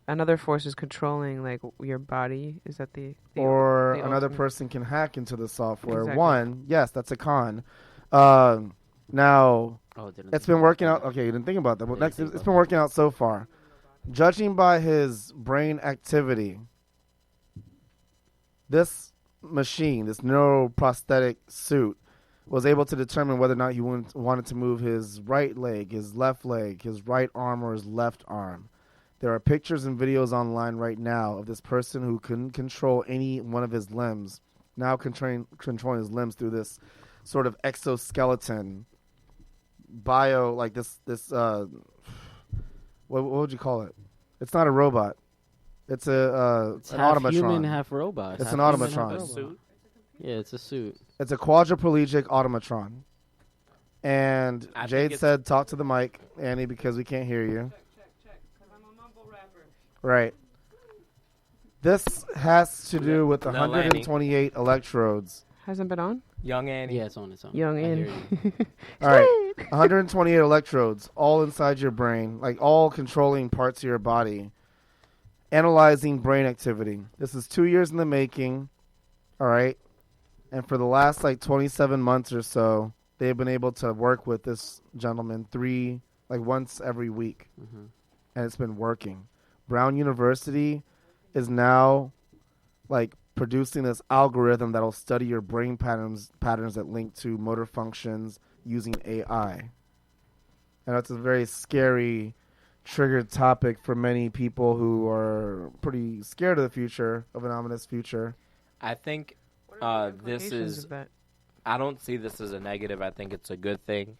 another force is controlling like your body, is that the Or the another ultimate- person can hack into the software. Exactly. One, yes, that's a con. Now, Oh, didn't it's think been working about out. Okay, you didn't think about that. But Yeah, next, think it's about been working out so far. Judging by his brain activity, this machine, this neuroprosthetic suit, was able to determine whether or not he wanted to move his right leg, his left leg, his right arm, or his left arm. There are pictures and videos online right now of this person who couldn't control any one of his limbs now controlling his limbs through this sort of exoskeleton like this what would you call it? It's not a robot. It's It's an half automatron. human, half robot. It's Half an human, half automatron. A robot. suit. Yeah, it's a suit. It's a quadriplegic automatron. And I think Jade it's- said, "Talk to the mic, Annie, because we can't hear you." Check, because I'm a mumble rapper. Right. This has to do with Lil 128 electrodes. Hasn't been on? Young Annie. Yeah, it's on its own. Young I hear Annie. you. All right, 128 electrodes, all inside your brain, like all controlling parts of your body, analyzing brain activity. This is 2 years in the making, all right? And for the last like 27 months or so, they've been able to work with this gentleman once every week, Mhm. and it's been working. Brown University is now like producing this algorithm that'll study your brain patterns that link to motor functions using AI. And that's a very scary, triggered topic for many people who are pretty scared of the future, of an ominous future. I think What are the this implications is. of that? I don't see this as a negative. I think it's a good thing.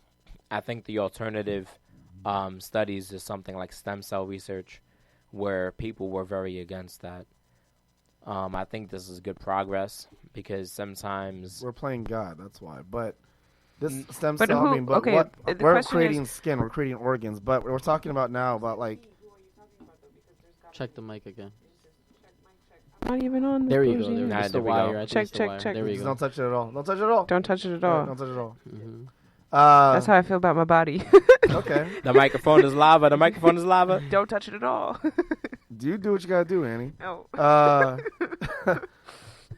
I think the alternative studies is something like stem cell research, where people were very against that. I think this is good progress because sometimes We're playing God, that's why. But this stem But cell, who- I mean, but okay, what? the We're question creating is- skin, we're creating organs, but we're talking about now about like, Check the mic again. Not even on. There you Boozy. go. There, Nah, it's the there we go. wire. I think Check, it's the check, wire. check. There we just go. don't touch it at all. Don't touch it at all. Don't touch it at all. Don't touch it at all. Mhm. That's how I feel about my body. Okay. the microphone is lava. The microphone is lava. Don't touch it at all. Do you do what you gotta do, Annie? No.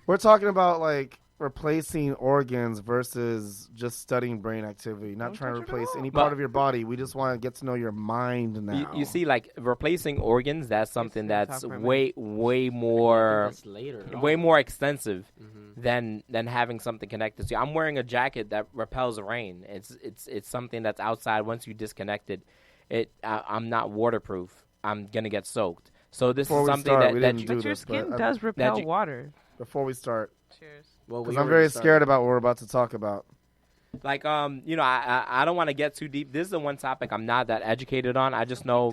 We're talking about like replacing organs versus just studying brain activity. Not Don't trying to touch it at replace all. any But- part of your body. We just want to get to know your mind now. You see, like replacing organs, that's something gonna that's talk for a way more That's later. way more extensive Mhm. than having something connected to you. I'm wearing a jacket that repels rain. It's something that's outside. Once you disconnect it, I'm not waterproof. I'm gonna get soaked. So this Before is we something start, that, we that didn't you, do But your this, skin but does repel you- water. before we start, Cheers. Well, because I'm very scared about what we're about to talk about. like I don't want to get too deep. This is the one topic I'm not that educated on. I just know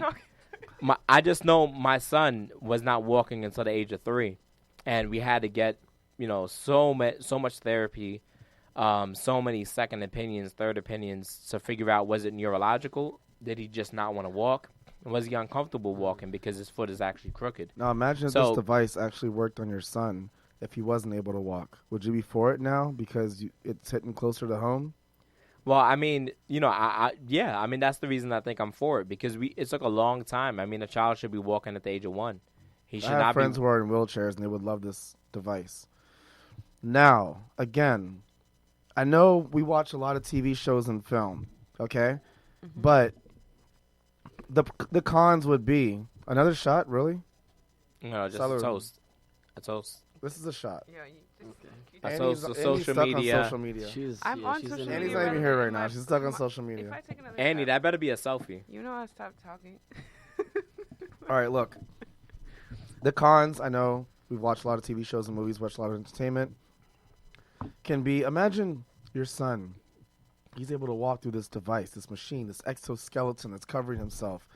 my son was not walking until the age of 3, and we had to get so much therapy, so many second opinions, third opinions to figure out, was it neurological? Did he just not want to walk? Was he uncomfortable walking because his foot is actually crooked? Now imagine if So- this device actually worked on your son if he wasn't able to walk. Would you be for it now because it's hitting closer to home? Well, I mean, I mean that's the reason I think I'm for it, because it took a long time. I mean, a child should be walking at the age of 1. He should I have not friends be. who are in wheelchairs and they would love this device. Now, again, I know we watch a lot of TV shows and film, okay? But the cons would be another shot, really? Just Salud. a toast. A toast. This is a shot. Yeah, A Annie's social stuck media. on social media. I'm on she's social in media. Annie's the- not even here right now. My- She's stuck on my- social If media. I take another Annie, shot, that better be a selfie. you know I stopped talking. All right, look. The cons, I know we've watched a lot of TV shows and movies, watched a lot of entertainment, can be, imagine your son. He's able to walk through this device, this machine, this exoskeleton that's covering himself,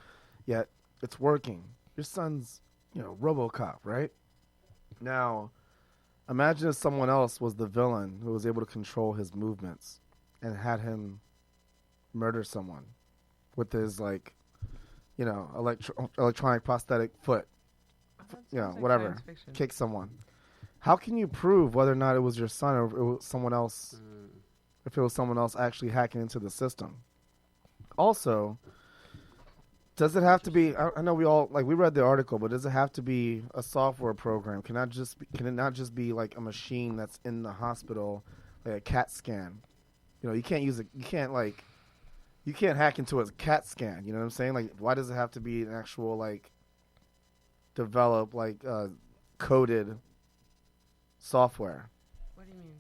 yet it's working. Your son's, RoboCop, right? Now, imagine if someone else was the villain who was able to control his movements and had him murder someone with his, electronic prosthetic foot. Whatever. Kick someone. How can you prove whether or not it was your son or if it was someone else? If it was someone else actually hacking into the system. Also, does it have to be? I know we read the article, but does it have to be a software program? Can it not just be like a machine that's in the hospital, like a CAT scan? You can't use it. You can't hack into a CAT scan. You know what I'm saying? Like, why does it have to be an actual develop coded software? What do you mean?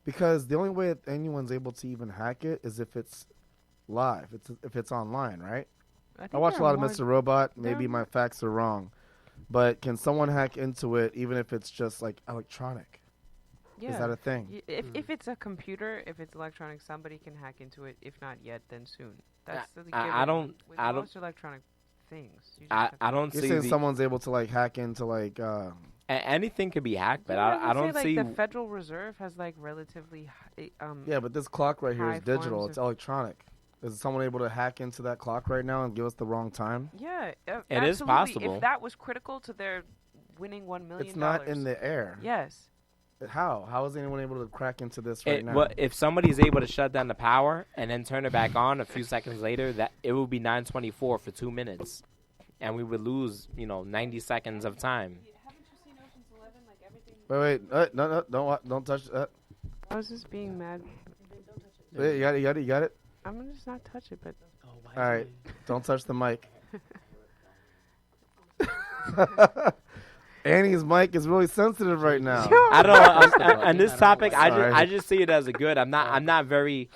Because the only way that anyone's able to even hack it is if it's live, if it's online, right? think I watch a there lot are of more- Mr. Robot. there Maybe are my facts are wrong, but can someone hack into it even if it's just like electronic? Yeah. Is that a thing? If it's a computer, if it's electronic, somebody can hack into it. If not yet, then soon. That's the given. I don't. With I don't. most electronic things. You just I, have to- I don't You're see saying the, someone's able to like hack into like anything could be hacked, but Yeah, I don't say, see. like, the Federal Reserve has like relatively yeah, but this clock right here is high digital. forms It's of- electronic. Is someone able to hack into that clock right now and give us the wrong time? Yeah, It is absolutely. possible. If that was critical to their winning $1 million, It's not in the air. Yes. How? How is anyone able to crack into this right now? Well, if somebody's able to shut down the power and then turn it back on a few seconds later, that it will be 9:24 for 2 minutes, and we would lose 90 seconds of time. Haven't you seen Ocean's 11? Like everything. Wait. No, don't touch that. I was just being mad. Wait, you got it. I'm gonna just not touch it, but All right, don't touch the mic. Annie's mic is really sensitive right now. I don't know. On this topic, Sorry. I just see it as a good. I'm not very,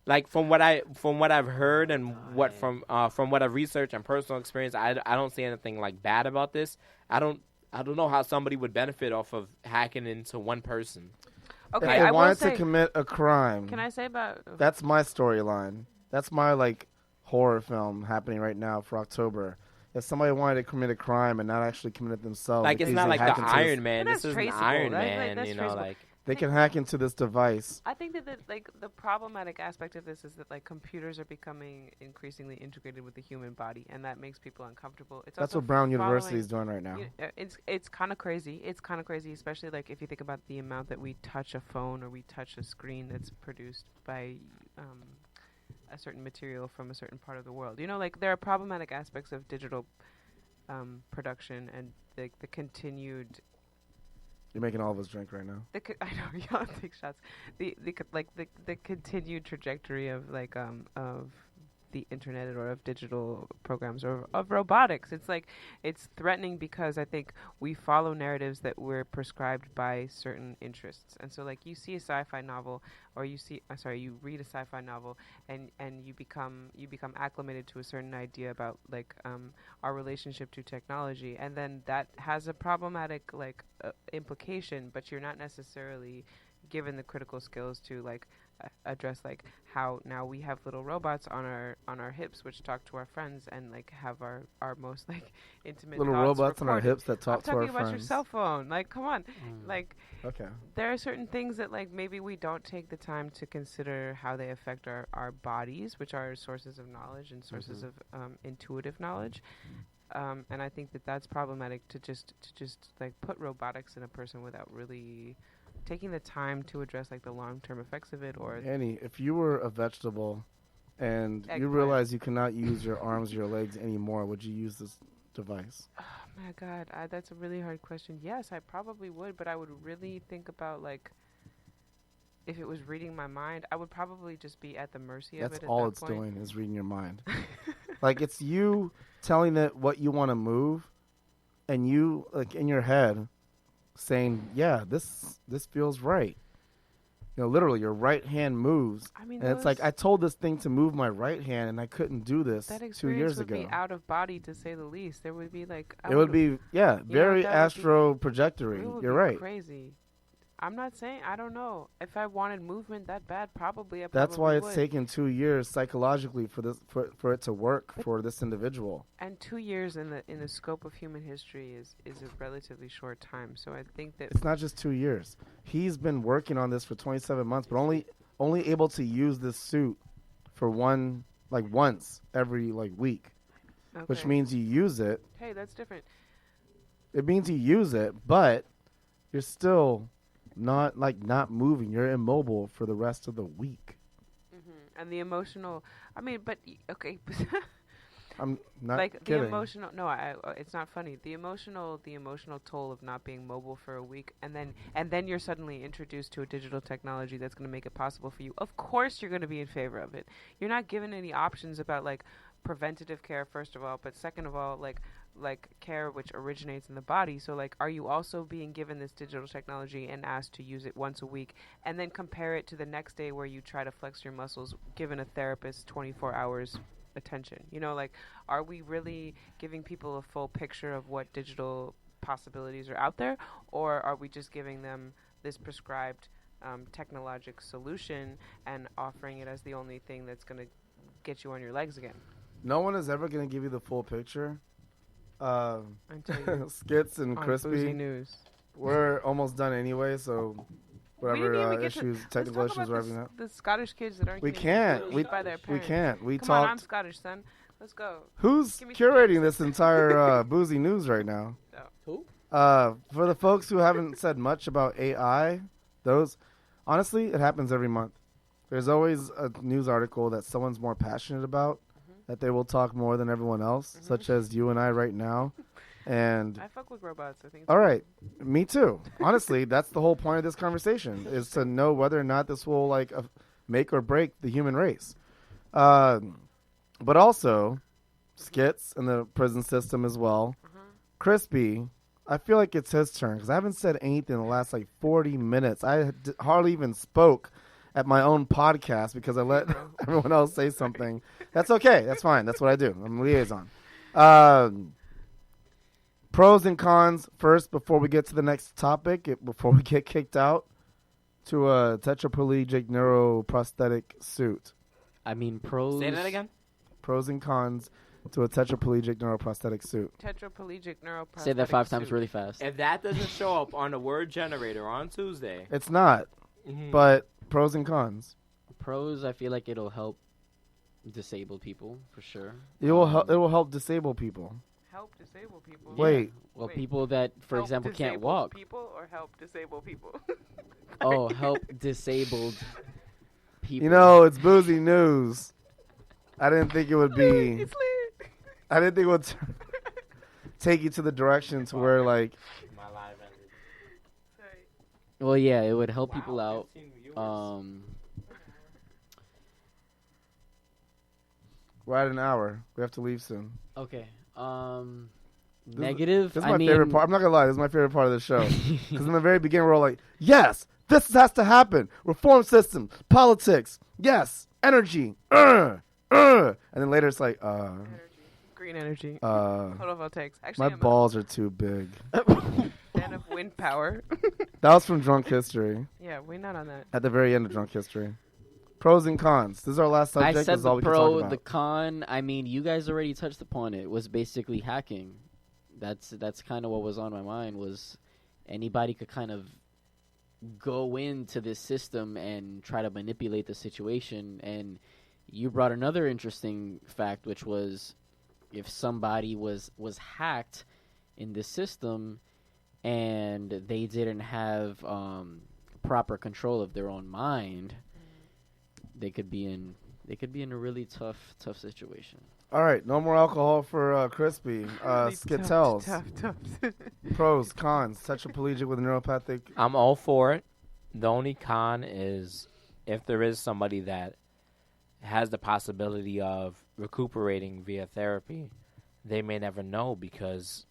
like from what I've heard and from what I've researched and personal experience. I don't see anything like bad about this. I don't know how somebody would benefit off of hacking into one person. okay. If I they will wanted say. to commit a crime, Can I say about? that's my storyline. That's my like horror film happening right now for October. If somebody wanted to commit a crime and not actually commit it themselves, Like they it's can not easily like hack the into Iron this. Man. And that's This is an traceable. Iron That's Man. traceable. Like They can hack into this device. I think that like the problematic aspect of this is that like computers are becoming increasingly integrated with the human body, and that makes people uncomfortable. It's That's also what Brown following- University is doing right now. It's kind of crazy. It's kind of crazy, especially like if you think about the amount that we touch a phone or we touch a screen that's produced by a certain material from a certain part of the world. Like there are problematic aspects of digital production and the continued. You're making all of us drink right now. I know y'all take shots. The continued trajectory of of the internet or of digital programs or of robotics. It's threatening because I think we follow narratives that we're prescribed by certain interests. And so like you see a sci-fi novel or you read a sci-fi novel and you become acclimated to a certain idea about our relationship to technology, and then that has a problematic implication, but you're not necessarily given the critical skills to address how now we have little robots on our hips which talk to our friends and have our most intimate Little thoughts robots on our recorded. hips that talk I'm to our talking about friends. your cell phone. Come on. Okay. There are certain things that maybe we don't take the time to consider how they affect our bodies, which are sources of knowledge and sources of intuitive knowledge. And I think that's problematic to just put robotics in a person without really taking the time to address the long-term effects of it. Or Annie, if you were a vegetable and you Eggplant. realize you cannot use your arms or your legs anymore, would you use this device? oh my God, that's a really hard question. Yes, I probably would, but I would really think about if it was reading my mind, I would probably just be at the mercy of That's it. all at it's that point. doing is reading your mind. It's you telling it what you want to move, and you in your head saying, "Yeah, this feels right." Literally, your right hand moves, I mean, and it's I told this thing to move my right hand, and I couldn't do this that 2 experience years would ago. be out of body, to say the least. There would be It would be very that would be- astro projectory. It would You're be right. crazy. I'm not saying, I don't know. If I wanted movement that bad, probably I That's why it's would. taken 2 years psychologically for it to work for this individual. And 2 years in the scope of human history is a relatively short time. So I think that It's not just 2 years. He's been working on this for 27 months, but only able to use this suit for once every week, which okay. means you use it. Hey, that's different. It means you use it, but you're still not moving. You're immobile for the rest of the week. And the emotional, I mean, but okay. I'm not the kidding. emotional, no, it's not funny. The emotional toll of not being mobile for a week, and then you're suddenly introduced to a digital technology that's going to make it possible for you. Of course, you're going to be in favor of it. You're not given any options about preventative care, first of all, but second of all, care which originates in the body. So are you also being given this digital technology and asked to use it once a week, and then compare it to the next day where you try to flex your muscles, given a therapist 24 hours attention? Are we really giving people a full picture of what digital possibilities are out there, or are we just giving them this prescribed technologic solution and offering it as the only thing that's going to get you on your legs again. No one is ever going to give you the full picture. Until you're Skits and on Crispy. Boozy News. We're almost done anyway, so We didn't whatever even get to- issues, technical Let's talk issues we're about having out. the Scottish kids that aren't We getting can't. bullied by their We parents. can't. We Come on, I'm talked. Scottish, son. Let's go. Who's Give me some curating tips. this entire Boozy News right now? Who? For the folks who haven't said much about AI, honestly, it happens every month. There's always a news article that someone's more passionate about, that they will talk more than everyone else, such as you and I right now. And I fuck with robots. I think. It's all right, me too. Honestly, that's the whole point of this conversation, is to know whether or not this will make or break the human race. But also, Skits and the prison system as well. Crispy, I feel like it's his turn because I haven't said anything in the last 40 minutes. I hardly even spoke at my own podcast because I let everyone else say something. That's okay. That's fine. That's what I do. I'm a liaison. Pros and cons first before we get to the next topic, before we get kicked out to a tetraplegic neuroprosthetic suit. I mean, pros. Say that again. Pros and cons to a tetraplegic neuroprosthetic suit. Tetraplegic neuroprosthetic. Say that 5 times suit. really fast. If that doesn't show up on the word generator on Tuesday, It's not, but pros and cons. Pros, I feel like it'll help disabled people for sure. It will help disabled people. Help disabled people. Wait. Well, Wait. people that, for Help example, can't disabled walk. People or help disabled people. Oh, help disabled people. You know, it's Boozy News. I didn't think it would be. It's lit. I didn't think it would take you to the direction to where my live ended. Sorry. Well, yeah, it would help people Wow, out. 15 viewers. we're at an hour. We have to leave soon. Okay. Negative. This is I my mean, favorite part. I'm not gonna lie. This is my favorite part of the show because in the very beginning we're all like, "Yes, this has to happen. Reform system, politics, yes, energy, and then later it's like, Energy. Green energy. my Photovoltaics. Actually, I'm a balls are too big. fan of wind power. That was from Drunk History. Yeah, we're not on that. At the very end of Drunk History. Pros and cons. This is our last subject. I This said is all the we can talk pro, about. the con. I mean, you guys already touched upon it. Was basically hacking. That's kind of what was on my mind. Was anybody could kind of go into this system and try to manipulate the situation. And you brought another interesting fact, which was if somebody was hacked in this system and they didn't have proper control of their own mind, they could be in a really tough situation. All right, no more alcohol for Crispy. Skittles. Tough. Pros, cons. Tetraplegic with neuropathic. I'm all for it. The only con is if there is somebody that has the possibility of recuperating via therapy, they may never know because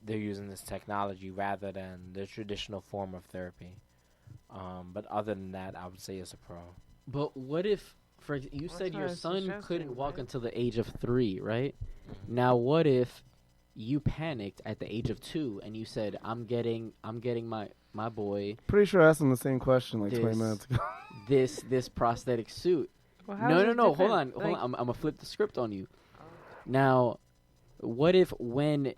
they're using this technology rather than the traditional form of therapy. But other than that, I would say it's a pro. But what if, you said your what son suggesting, couldn't walk right? until the age of 3, right? Now, what if you panicked at the age of 2 and you said, "I'm getting my boy Pretty sure I asked him the same question like 20 This- minutes ago. this prosthetic suit"? Well, how No, is it hold different? on. Like, I'm gonna flip the script on you. Now, what if when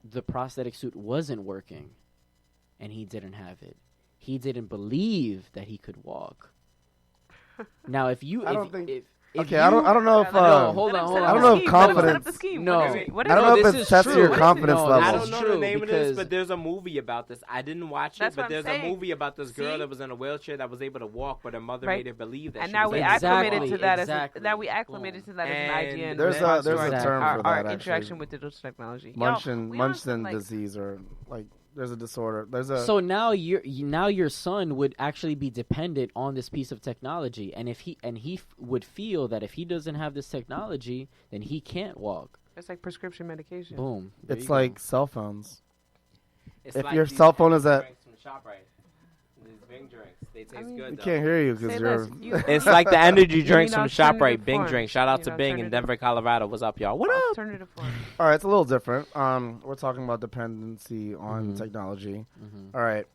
the prosthetic suit wasn't working and he didn't have it, he didn't believe that he could walk? Now, if you, I if, don't think- if, Okay, you, I don't know if. no, hold let on, him set hold up on. I don't the know if scheme. Let him set up confidence- the scheme. No. What is it? What I don't is know it? if this it is tests true. your What is it? confidence No, level. I this don't is know true the name of this, because- but there's a movie about this. I didn't watch That's it, but what I'm there's saying. a movie about this girl See? that was in a wheelchair that was able to walk, but her mother Right. made her believe that And she now was we able to acclimated walk. to that Exactly. as now we acclimated to that as an idea. And There's There's a Exactly. term our, for our that interaction actually. with digital technology. Munchkin disease or like there's a disorder. There's a So now your son would actually be dependent on this piece of technology, and if he would feel that if he doesn't have this technology, then he can't walk. It's like prescription medication. Boom. There it's you go. like cell phones. It's If like your these cell phone is energy at- drinks from ShopRite. These Bing drinks, they taste mean- good. We though. can't hear you Say because less. you're. It's like the energy You drinks need from alternative ShopRite, Bing forms. drink. Shout out You to need Bing in alternative- Denver, Colorado. What's up, y'all? What up? Alternative form. All right, it's a little different. We're talking about dependency on Mhm. technology. Mhm. All right.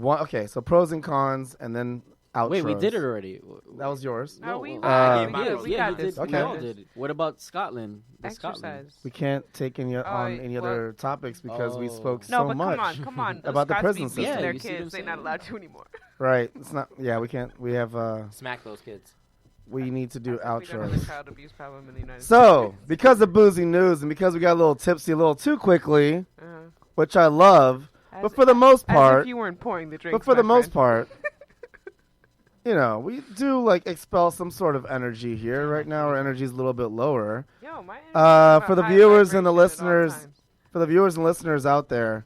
Okay, so pros and cons, and then outros. Wait, we did it already. That was yours. No, we yeah, got you this. did. Okay. We all did it. What about Scotland? The Scotland. Exercise. We can't take any well- other topics because we spoke No, so but much. come on. Those about the Scots prison be system. beating Yeah, their you see what I'm kids. They're not saying? allowed to anymore. Right. It's not. Yeah, we can't. We have. Smack those kids. We need to do We don't have a outros. child abuse problem in the United So, because of Boozy News and because we got a little tipsy a little too quickly, States. which I love, but for the most as part, if you weren't pouring the drinks. but for the my most friend. part, you know, we do like expel some sort of energy here. Right now, our energy is a little bit lower. Yo, my For the viewers and the listeners, for the viewers and listeners out there,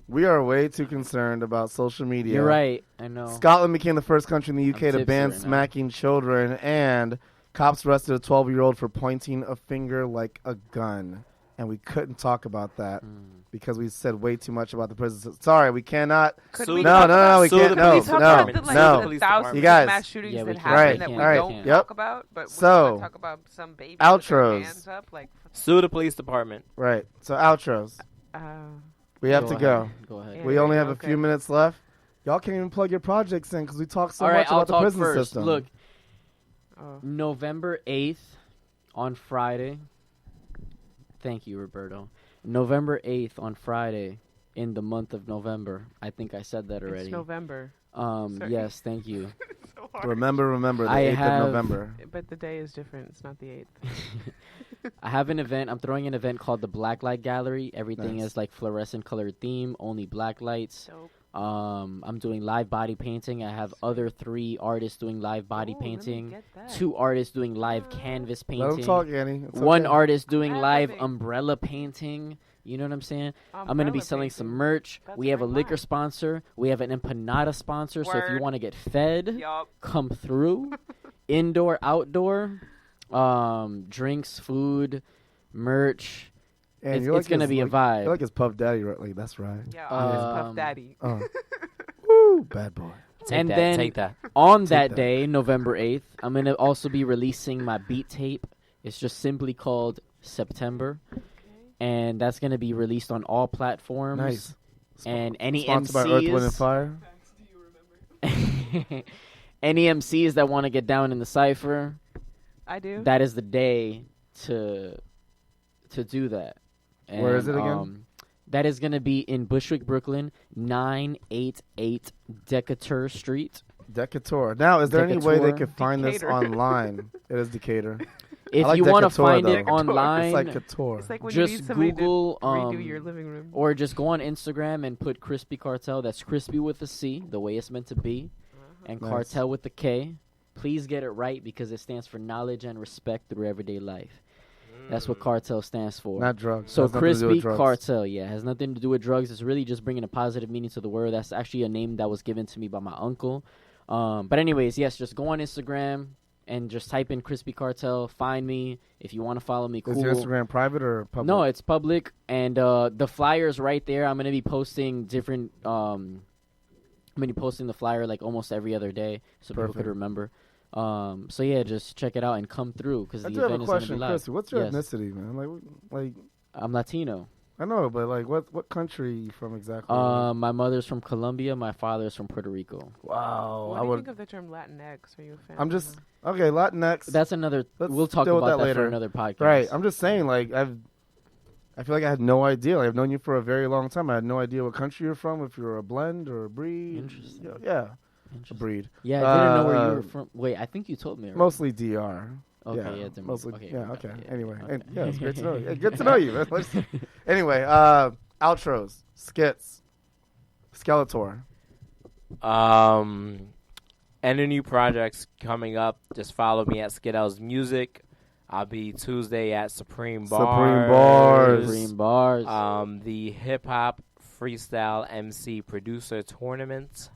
we are way too concerned about social media. You're right. I know. Scotland became the first country in the UK to tipsy ban right now. smacking children, and cops arrested a 12-year-old for pointing a finger like a gun. And we couldn't talk about that because we said way too much about the prison. Sorry, we cannot. Could Sue we the- talk No, about- we Sue can't. the No, police talk no, about the, no. the thousands You guys. of mass shootings Yeah, we that can't. happen Right, that we right. don't Yep. talk about, but So, we want to talk about some baby outros. with their hands up, like, Sue the police department. Right. So outros. uh, We have to go. Go ahead. Yeah. We only have a Okay. few minutes left. Y'all can't even plug your projects in because we talk so All right, much I'll about the talk prison first. system. Look, oh. November 8th on Friday. Thank you, Roberto. November 8th on Friday in the month of November. I think I said that already. It's November. Sorry. Yes, thank you. So hard. Remember, the I 8th have- of November. But the day is different. It's not the 8th. I have an event. I'm throwing an event called the Black Light Gallery. Everything Nice. is like fluorescent colored theme, only black lights. Dope. I'm doing live body painting. I have other 3 artists doing live body Ooh, let me painting. get that. 2 artists doing live canvas painting. Let them talk, Annie. It's One okay. artist doing I live love it. umbrella painting. You know what I'm saying? I'm going to be Umbrella selling some painting. merch. That's We have a very liquor fine. sponsor. We have an empanada sponsor. So if you Word. want to get fed, Yup. come through. Indoor, outdoor, drinks, food, merch. And It's, you're it's going to his- be a like- vibe. You're like his Puff Daddy, right? Like, that's right. Yeah, I'm his Puff Um, Daddy. Woo, bad boy. Take And that, then- take that. On Take that that. day, November 8th, I'm going to also be releasing my beat tape. It's just simply called September. And that's going to be released on all platforms. Nice. And any Sponsored by Earth, Wind, and MCs, Fire. any MCs that want to get down in the cipher, I do. that is the day to do that. Where is And, it again? That is going to be in Bushwick, Brooklyn, 988 Decatur Street. Decatur. Now, is there any way they Decatur. could find this Decatur. online? It is Decatur. If I like you want to Decatur, find though. it online, It's like Couture. It's like when you need just somebody Google to redo your living room. or just go on Instagram and put Crispy Cartel. That's crispy with a C, the way it's meant to be, and Nice. Cartel with a K. Please get it right because it stands for knowledge and respect through everyday life. That's what Cartel stands for. Not drugs. So Has nothing to do with Crispy drugs. Cartel, yeah, has nothing to do with drugs. It's really just bringing a positive meaning to the word. That's actually a name that was given to me by my uncle. But anyways, yes, just go on Instagram and just type in Crispy Cartel. Find me if you want to follow me. Cool. Is your Instagram private or public? No, it's public, and the flyer's right there. I'm gonna be posting different. I'm gonna be posting the flyer like almost every other day, so people Perfect. could remember. So yeah, just check it out and come through because I the do have event a is gonna question, be live. Chris. What's your Yes. ethnicity, man? Like, I'm Latino. I know, but like, what country are you from exactly? My mother's from Colombia. My father's from Puerto Rico. Wow, What I do you would. think of the term Latinx? Are you a fan? I'm of just that? okay. Latinx. That's another. Let's We'll talk deal with about that that for later. another podcast. Right. I'm just saying, like, I feel like I had no idea. Like, I've known you for a very long time. I had no idea what country you're from, if you're a blend or a breed. Interesting. Yeah, a Interesting. breed. Yeah, I didn't know where you Uh, were from. Wait, I think you told me. Already. Mostly DR. Okay, yeah, yeah, then- mostly. okay, yeah, okay, okay. yeah, Anyway, okay. and, yeah, it's great to know you. Yeah, good to know you. Man. Let's- Okay. anyway, outros, skits, Skeletor. Any new projects coming up, just follow me at Skiddell's Music. I'll be Tuesday at Supreme Bars. Supreme Bars. Supreme Bars. The Hip Hop Freestyle MC Producer Tournament.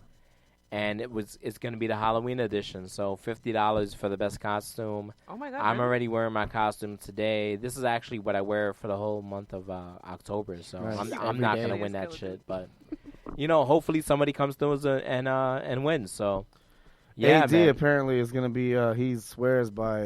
And it's going to be the Halloween edition, so $50 for the best costume. Oh my God! I'm really? already wearing my costume today. This is actually what I wear for the whole month of October, so Nice. I'm Every not day. going to win that Skeleton. shit. But, hopefully somebody comes through and wins. So, yeah, AD man. apparently is going to be. He swears by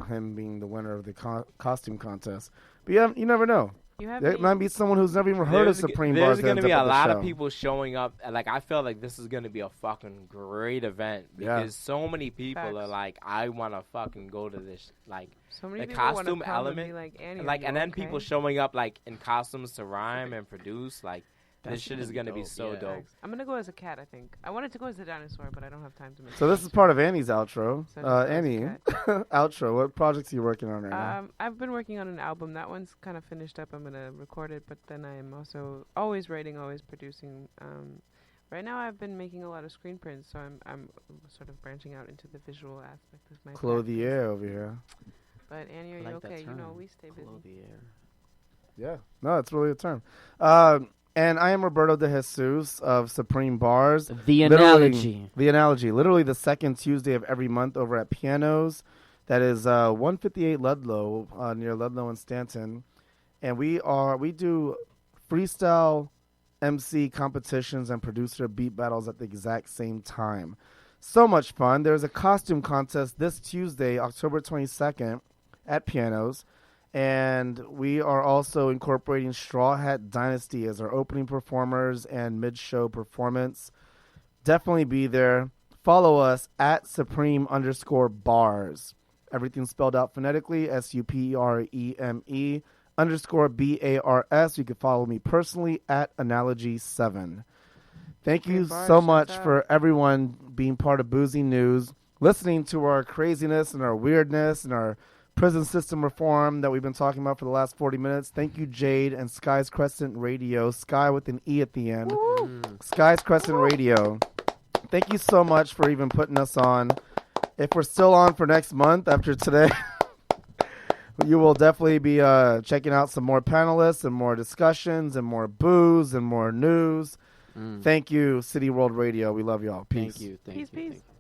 him being the winner of the costume contest. But you never know. You have There any- might be someone who's never even heard of Supreme Bars. There's going to that be ends a up at lot the of show. people showing up. Like, I feel like this is going to be a fucking great event Yeah. because so many people are Facts. like, I want to fucking go to this. Like, So many the people wanna costume come element, and be like, Annie, are like, you and then okay? people showing up like in costumes to rhyme and produce. Like, That's this shit is going to be dope, so yeah. dope. Thanks. I'm gonna go as a cat. I think I wanted to go as a dinosaur, but I don't have time to make. So this is part of Annie's outro. So I just go as a Annie, cat. outro. What projects are you working on right now? I've been working on an album. That one's kind of finished up. I'm gonna record it, but then I am also always writing, always producing. Right now, I've been making a lot of screen prints, so I'm sort of branching out into the visual aspect of my Clothier over here. practice. But Annie, are you I like that okay? You know, term, we stay busy. Clothier. Yeah. No, it's really a term. And I am Roberto De Jesus of Supreme Bars. The Literally- analogy. The Analogy. Literally the second Tuesday of every month over at Pianos. That is 158 Ludlow, near Ludlow and Stanton. And we do freestyle MC competitions and producer beat battles at the exact same time. So much fun. There's a costume contest this Tuesday, October 22nd at Pianos. And we are also incorporating Straw Hat Dynasty as our opening performers and mid-show performance. Definitely be there. Follow us at Supreme_Bars. Everything spelled out phonetically, SUPREME_BARS. You can follow me personally at Analogy7. Thank you Great bars, so shout much out. for everyone being part of Boozy News, listening to our craziness and our weirdness and our prison system reform that we've been talking about for the last 40 minutes. Thank you, Jade and Sky's Crescent Radio. Sky with an E at the end. Sky's Crescent Radio. Thank you so much for even putting us on. If we're still on for next month after today, you will definitely be checking out some more panelists and more discussions and more booze and more news. Thank you, City World Radio. We love y'all. Peace. Thank you. Thank Peace, you. peace. Thank you.